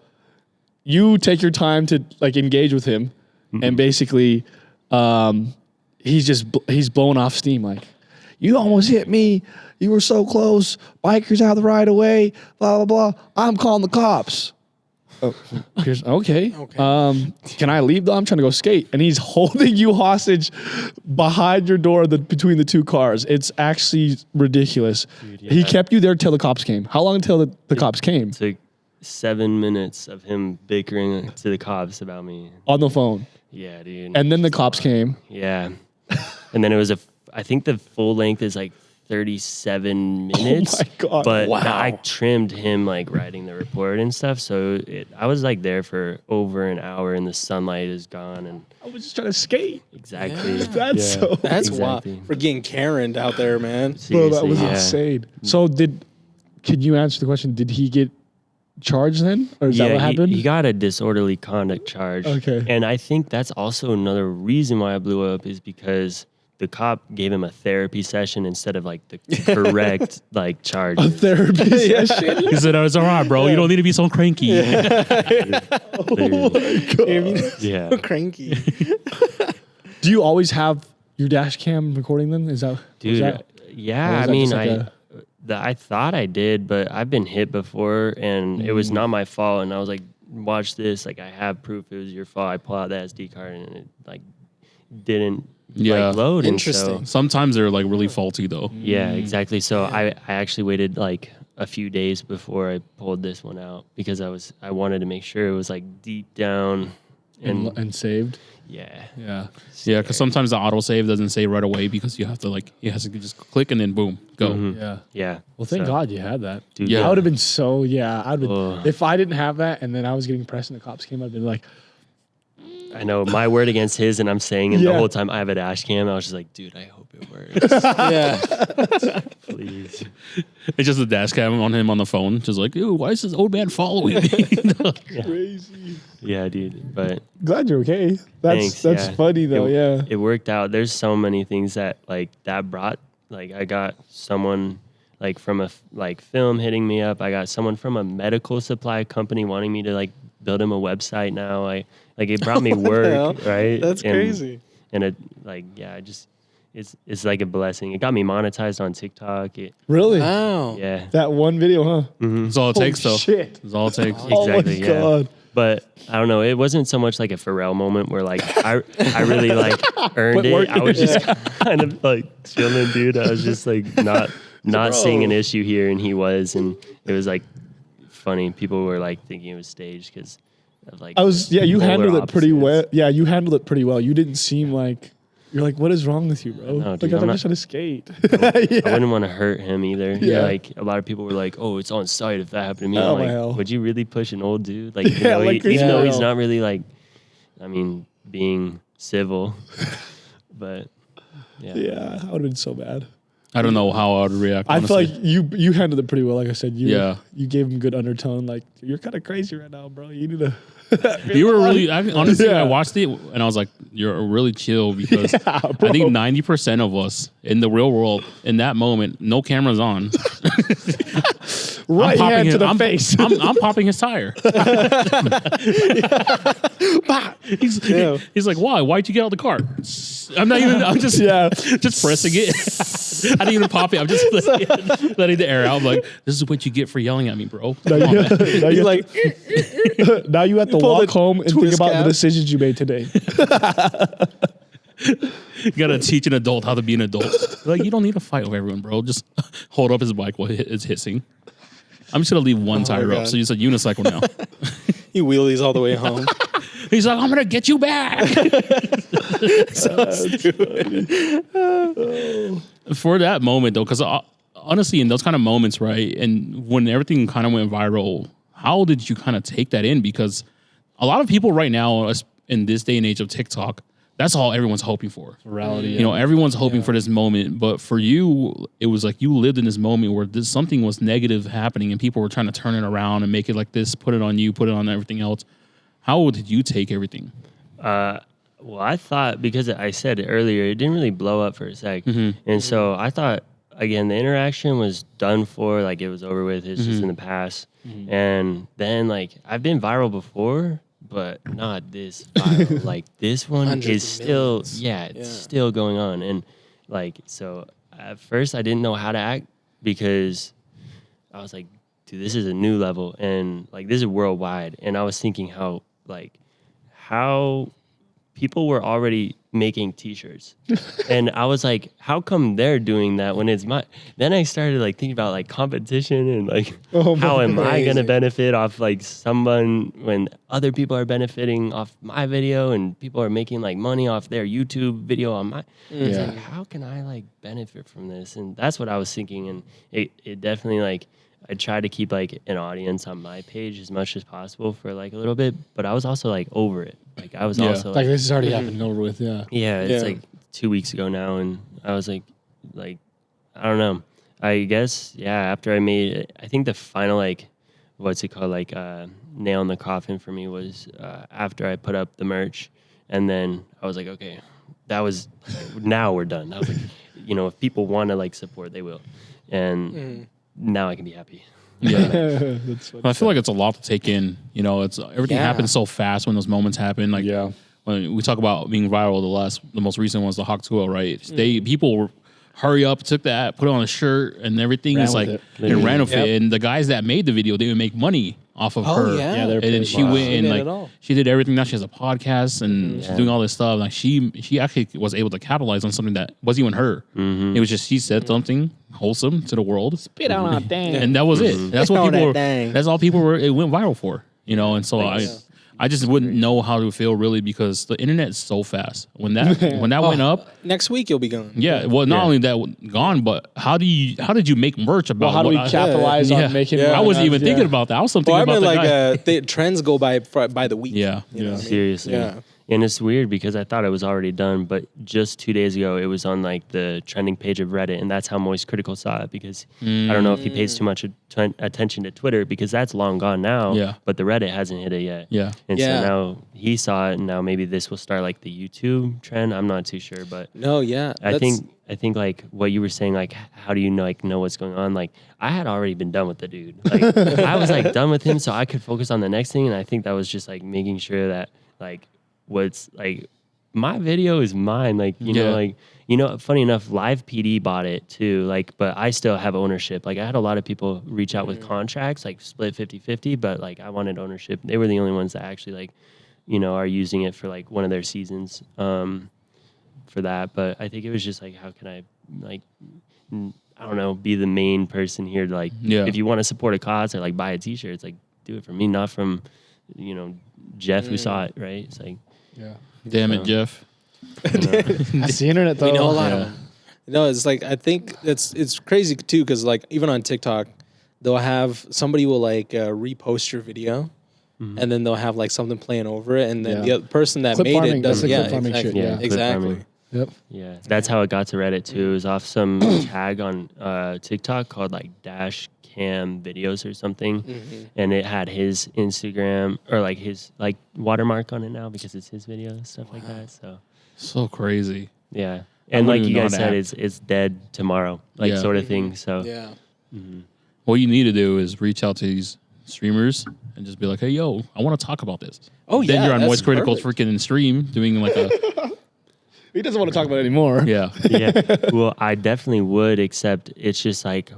You take your time to like engage with him, and basically, he's blowing off steam. Like, you almost hit me. You were so close. Bikers out of the right of way. Blah blah blah. I'm calling the cops. Oh, okay. Can I leave though? I'm trying to go skate. And he's holding you hostage behind your door between the two cars. It's actually ridiculous. Dude, He yeah. kept you there till the cops came. How long until the cops came? Took 7 minutes of him bickering to the cops about me. On the phone. Yeah, dude. And then the cops came. Yeah. And then it was I think the full length is like 37 minutes. Oh my God. But Wow. I trimmed him like writing the report and stuff. So I was like there for over an hour and the sunlight is gone. And I was just trying to skate. exactly. Yeah. That's so. That's Exactly. wild. For getting Karen'd out there, man. Bro, that was Seriously, yeah. insane. So can you answer the question? Did he get charged then? Or is that what happened? He got a disorderly conduct charge. Okay. And I think that's also another reason why I blew up is because the cop gave him a therapy session instead of like the correct like charge. A therapy session? He said, "Oh, it's all right, bro. You don't need to be so cranky." Oh my God. Yeah. Cranky. Do you always have your dash cam recording them? Is that, Dude, was that yeah, or was I that mean, just like I thought I did, but I've been hit before, and it was not my fault. And I was like, "Watch this! Like, I have proof it was your fault." I pull out the SD card, and it like didn't Yeah. like load. Interesting. And so, Sometimes they're like really faulty though. yeah, exactly. So I actually waited like a few days before I pulled this one out because I wanted to make sure it was like deep down and saved? yeah. Yeah. Yeah, because sometimes the autosave doesn't save right away because you have to like you have to just click and then boom, go. Yeah. Yeah. Well, thank So, God you had that. dude, Yeah. I would have been so, I'd been, Ugh. if I didn't have that and then I was getting pressed and the cops came, I'd been like, I know my word against his, and I'm saying, and the Yeah. whole time I have a dash cam, I was just like, dude, I hope it works. Yeah. Please. It's just a dash cam on him on the phone, just like, "Ew, why is this old man following me?" crazy. Yeah, dude. But Glad you're okay. Thanks, That's yeah. funny though, yeah. it worked out. There's so many things that like that brought. Like I got someone like from a like film hitting me up. I got someone from a medical supply company wanting me to like build him a website now. It brought me What the hell? work, right? That's And- crazy. And it like I just it's like a blessing. It got me monetized on TikTok. Really? Wow. Yeah. That one video, huh? That's all it takes, though. Shit. That's all it takes. Exactly. Oh my yeah. God. But I don't know. It wasn't so much like a Pharrell moment where like I really like earned it. I was just kind of like chilling, dude. I was just like not seeing an issue here, and he was, and it was like funny. People were like thinking it was staged because of like. You polar handled it pretty opposites. well. Yeah, you handled it pretty well. You didn't seem like, you're like, what is wrong with you, bro? No, Like, dude, I'm I'm just trying to skate. I wouldn't want to hurt him either. Yeah. Like a lot of people were like, "Oh, it's on site if that happened to me." Oh, I'm like, hell. would you really push an old dude? Like, Yeah, like, even though yeah. he's not really like, I mean, being civil, but yeah. Yeah, I would have been so bad. I don't know how I would react. I feel honestly. like you handled it pretty well. Like I said, Yeah. you gave him good undertone. Like, you're kind of crazy right now, bro. You need to. You were really, honestly, Yeah. I watched it and I was like, "You're really chill," because Yeah, I bro. think 90% of us in the real world in that moment, no cameras on. Right popping hand to the I'm, face. I'm popping his tire. He's like, why? Why'd you get out of the car? I'm just just pressing it. I didn't even pop it. I'm just letting the air out. I'm like, this is what you get for yelling at me, bro. Come on, man. You're like, now you have to pull walk the home and think twist about cap. the decisions you made today. You gotta teach an adult how to be an adult. Like, you don't need to fight with everyone, bro. Just hold up his bike while it's hissing. I'm just gonna leave one tire up, God. so it's a unicycle now. he wheelies all the way home. He's like, I'm gonna get you back. So stupid. For that moment, though, because honestly, in those kind of moments, right, and when everything kind of went viral, how did you kind of take that in? Because a lot of people right now, in this day and age of TikTok, that's all everyone's hoping for. Morality. You know, everyone's hoping for this moment, but for you, it was like you lived in this moment where something was negative happening, and people were trying to turn it around and make it like this, put it on you, put it on everything else. How did you take everything? Well, I thought, because I said earlier, it didn't really blow up for a sec. And so I thought, again, the interaction was done for, like it was over with. It's just in the past. And then, like, I've been viral before, but not this viral. Like, this one Hundreds is of still, millions. it's still going on. And, like, so at first I didn't know how to act because I was like, dude, this is a new level. And, like, this is worldwide. And I was thinking how people were already making t-shirts. And I was like, how come they're doing that when it's my... Then I started like thinking about like competition and like how am I going to benefit off like someone when other people are benefiting off my video and people are making like money off their YouTube video on my... It's like, how can I like benefit from this? And that's what I was thinking. And it definitely like... I tried to keep like an audience on my page as much as possible for like a little bit, but I was also like over it. Like I was also Like this is already happening over with. Yeah. yeah, it's Yeah. like 2 weeks ago now, and I was like, I don't know. I guess after I made it, I think the final like, what's it called, like nail in the coffin for me was after I put up the merch, and then I was like, okay, that was now we're done. I was like, if people want to like support, they will, and now I can be happy. Yeah. I feel like it's a lot to take in. It's everything happens so fast when those moments happen. Like when we talk about being viral, the most recent one's the Hawk 2.0, right? People were hurry up, took that, put it on a shirt and everything. It's like and ran with it. And the guys that made the video, they would make money off of her. Yeah. And then she went and like she did everything. Now she has a podcast and she's doing all this stuff. Like she actually was able to capitalize on something that wasn't even her. It was just she said something wholesome to the world. Spit out on a thing. And that was it. That's what people were, thing. that's all people were, it went viral for, and so I just wouldn't know how to feel really because the internet is so fast. When that went up, Next week you'll be gone. well, not only that gone, but how did you make merch about How do we what capitalize on making money? I wasn't even thinking about that. I was thinking Well, I about mean, the like guy. the trends go by the week. Yeah. You know what I mean? Seriously. Yeah. And it's weird because I thought it was already done, but just 2 days ago, it was on like the trending page of Reddit, and that's how Moist Critical saw it because I don't know if he pays too much attention to Twitter because that's long gone now. Yeah. But the Reddit hasn't hit it yet. Yeah. And so now he saw it, and now maybe this will start like the YouTube trend. I'm not too sure, but No, yeah. I think like what you were saying, like how do you know what's going on? Like I had already been done with the dude. Like I was like done with him, so I could focus on the next thing. And I think that was just like making sure that like what's like my video is mine. Like funny enough, Live PD bought it too. Like, but I still have ownership. Like I had a lot of people reach out with contracts, like split 50-50, but like I wanted ownership. They were the only ones that actually like are using it for like one of their seasons. For that, but I think it was just like, how can I like, I don't know, be the main person here to like, if you want to support a cause or like buy a t-shirt, it's like, do it for me, not from, Jeff who saw it, right? It's like, Damn it, Jeff. That's the internet though. we know a lot of them. No, it's like I think it's crazy too because like even on TikTok, they'll have somebody will like repost your video. And then they'll have like something playing over it, and then the other person that Clip made farming, it doesn't. that's Yeah, the clip farming exactly. shit, yeah. clip Exactly. farming. Yep. Yeah, that's how it got to Reddit too. It was off some tag on TikTok called like dash cam videos or something, and it had his Instagram or like his like watermark on it now because it's his video and stuff like that. So crazy. Yeah, and wouldn't like you even know guys how to said, act. it's dead tomorrow, like sort of thing. So Yeah. Well, what you need to do is reach out to these streamers and just be like, hey, yo, I want to talk about this. Oh, Then yeah, you're on that's Moist Critical perfect. freaking stream doing like a, He doesn't want to talk about it anymore. yeah. Yeah. Well, I definitely would, except it's just like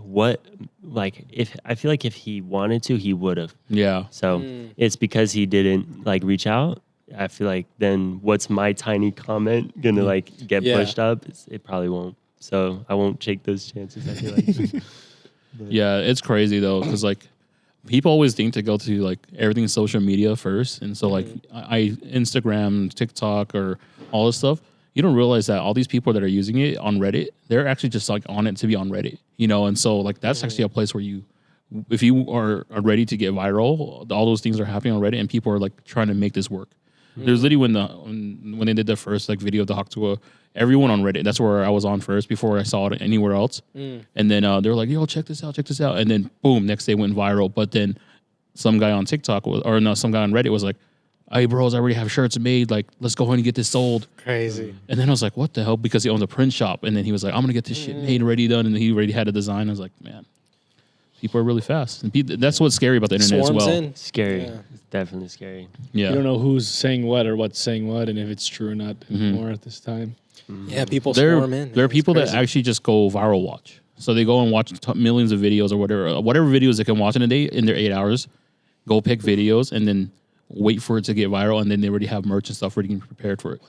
if I feel like if he wanted to, he would have. Yeah. So it's because he didn't like reach out. I feel like then what's my tiny comment gonna like get Yeah. pushed up? It probably won't. So I won't take those chances. I feel like. Yeah, it's crazy though, because like people always think to go to like everything social media first, and so like I Instagram, TikTok, or all this stuff. You don't realize that all these people that are using it on Reddit, they're actually just like on it to be on Reddit, you know. And so like that's actually a place where you, if you are ready to get viral, all those things are happening on Reddit, and people are like trying to make this work. There's literally when they did the first like video of the Hawk Tour, everyone on Reddit. That's where I was on first before I saw it anywhere else. And then they were like, "Yo, check this out," and then boom, next day went viral. But then some guy on TikTok some guy on Reddit was like, "Hey, bros, I already have shirts made. Like, let's go ahead and get this sold." Crazy. And then I was like, "What the hell?" Because he owns a print shop, and then he was like, "I'm gonna get this shit made, ready, done," and he already had a design. I was like, "Man, people are really fast." And that's what's scary about the internet Swarms as well. in. Scary. Yeah. It's definitely scary. Yeah. You don't know who's saying what or what's saying what, and if it's true or not anymore at this time. Yeah, people there swarm in. are It's people that crazy. actually just go viral watch. So they go and watch millions of videos or whatever videos they can watch in a day in their 8 hours. Go pick videos and then wait for it to get viral, and then they already have merch and stuff ready and prepared for it.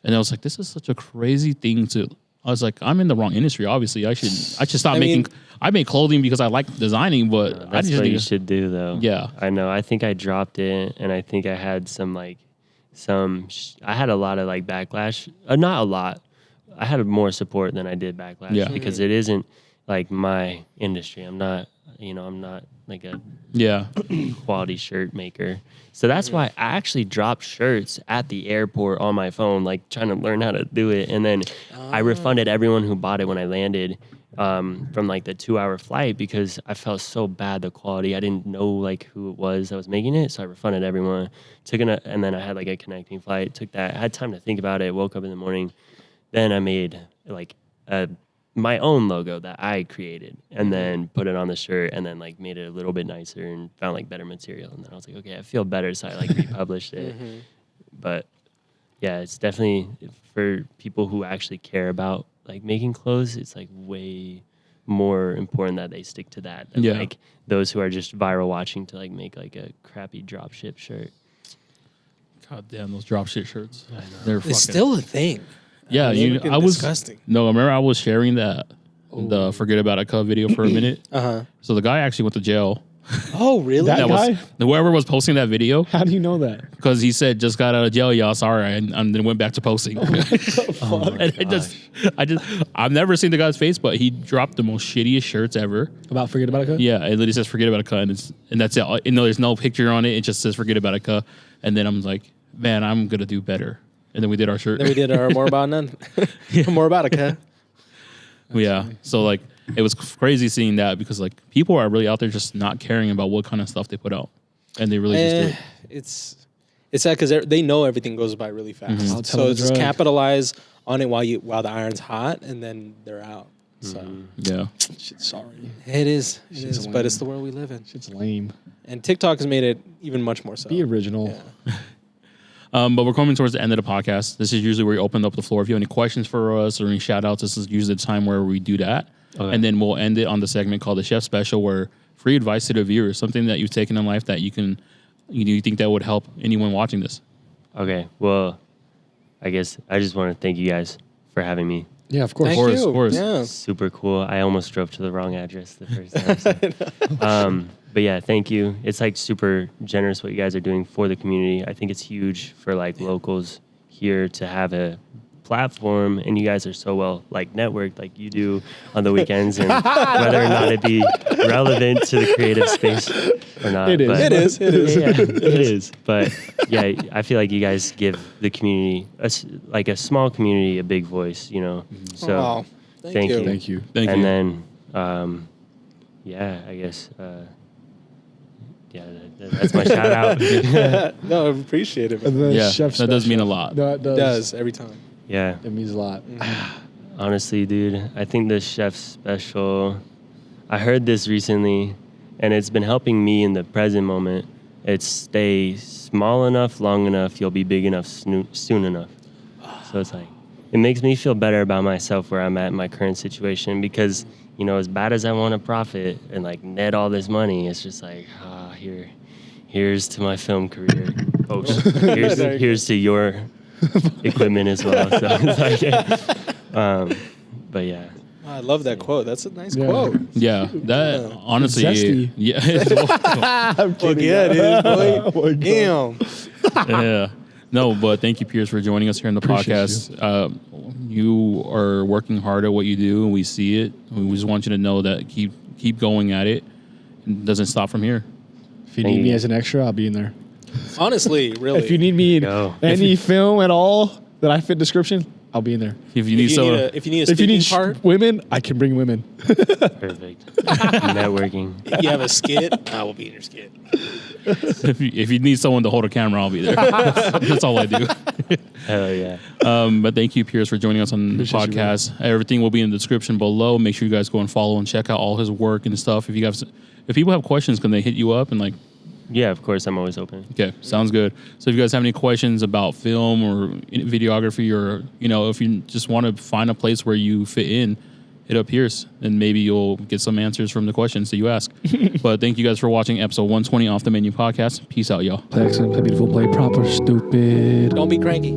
And I was like, this is such a crazy thing to. I was like, I'm in the wrong industry. Obviously, I should stop making. I make clothing because I like designing, but I That's just what need you to- should do, though. Yeah. I know. I think I dropped it, and I think I had I had a lot of like backlash. Not a lot. I had more support than I did backlash. Yeah. Because it isn't like my industry. I'm not like a Yeah, quality shirt maker. So that's why I actually dropped shirts at the airport on my phone, like trying to learn how to do it. And then I refunded everyone who bought it when I landed from like the 2-hour flight because I felt so bad the quality. I didn't know like who it was that was making it. So I refunded everyone. And then I had like a connecting flight. Took that. I had time to think about it. Woke up in the morning. Then I made like my own logo that I created and then put it on the shirt and then like made it a little bit nicer and found like better material. And then I was like, okay, I feel better. So I like republished it. But yeah, it's definitely for people who actually care about like making clothes. It's like way more important that they stick to that than like those who are just viral watching to like make like a crappy drop ship shirt. God damn those drop shit shirts. They're fucking. It's still a thing. Yeah, Fucking I was disgusting. No, I remember I was sharing that the Forget About a Cut video for a minute. Uh-huh. So the guy actually went to jail. Oh, really? That guy? Whoever was posting that video, How do you know that? because he said just got out of jail, y'all. Sorry, and then went back to posting. And I've never seen the guy's face, but he dropped the most shittiest shirts ever. About Forget About a Cut? Yeah, it literally says "Forget About a Cut," and that's it. And no, there's no picture on it. It just says "Forget About a Cut," and then I'm like, man, I'm gonna do better. And then we did our shirt. Then we did our More About None. More About a Cut. Yeah. So like it was crazy seeing that because like people are really out there just not caring about what kind of stuff they put out, and they really just do it. It's sad because they know everything goes by really fast. I'll tell So the just drug. capitalize on it while the iron's hot, and then they're out. So Yeah. Shit, sorry. it is, Shit's but it's lame. the world we live in. Shit's lame. And TikTok has made it even much more so. Be original. Yeah. But we're coming towards the end of the podcast. This is usually where we open up the floor. If you have any questions for us or any shout outs, this is usually the time where we do that. Okay. And then we'll end it on the segment called the Chef Special, where free advice to the viewers, something that you've taken in life that you think that would help anyone watching this. Okay. Well, I guess I just want to thank you guys for having me. Yeah, of course. Thank course, you. of course. Yeah. Super cool. I almost drove to the wrong address the first time. So. But yeah, thank you. It's like super generous what you guys are doing for the community. I think it's huge for like locals here to have a platform, and you guys are so well like networked like you do on the weekends, and whether or not it be relevant to the creative space or not. It is. but- It is. It is. Yeah, it is. But yeah, I feel like you guys give the community, like a small community, a big voice, you know? So Aw, thank you. Thank you. Thank and you. then, yeah, I guess, yeah, that's my shout out. No, I appreciate it. And Man. the Yeah, chef that does special. mean a lot. No, It does every time. Yeah, It means a lot. honestly, dude, I think the chef special, I heard this recently, and it's been helping me in the present moment. It's stay small enough, long enough, you'll be big enough soon enough. So it's like, it makes me feel better about myself where I'm at in my current situation because, you know, as bad as I want to profit and like net all this money, it's just like, here's to my film career. Oh, here's to your equipment as well. So it's like, but yeah. I love that quote. That's a nice quote. Yeah, that honestly, Zesty. yeah, Fuck yeah, it is, boy. Damn. yeah. No, but thank you, Pierce, for joining us here in the podcast. You are working hard at what you do, and we see it. We just want you to know that keep going at it. It doesn't stop from here. If you need me as an extra, I'll be in there. Honestly, really. If you need me in any film at all that I fit description, I'll be in there. If you need if you need a speaking part, women, I can bring women. Perfect. Networking. if you have a skit, I will be in your skit. if you need someone to hold a camera, I'll be there. That's all I do. Hell yeah. But thank you, Pierce, for joining us on the podcast. Everything will be in the description below. Make sure you guys go and follow and check out all his work and stuff. If people have questions, can they hit you up and like? Yeah, of course. I'm always open. Okay, sounds good. So if you guys have any questions about film or videography, or you know, if you just want to find a place where you fit in, hit up Pierce, and maybe you'll get some answers from the questions that you ask. But thank you guys for watching episode 120 Off the Menu podcast. Peace out, y'all. Play excellent, play beautiful, play proper, stupid. Don't be cranky.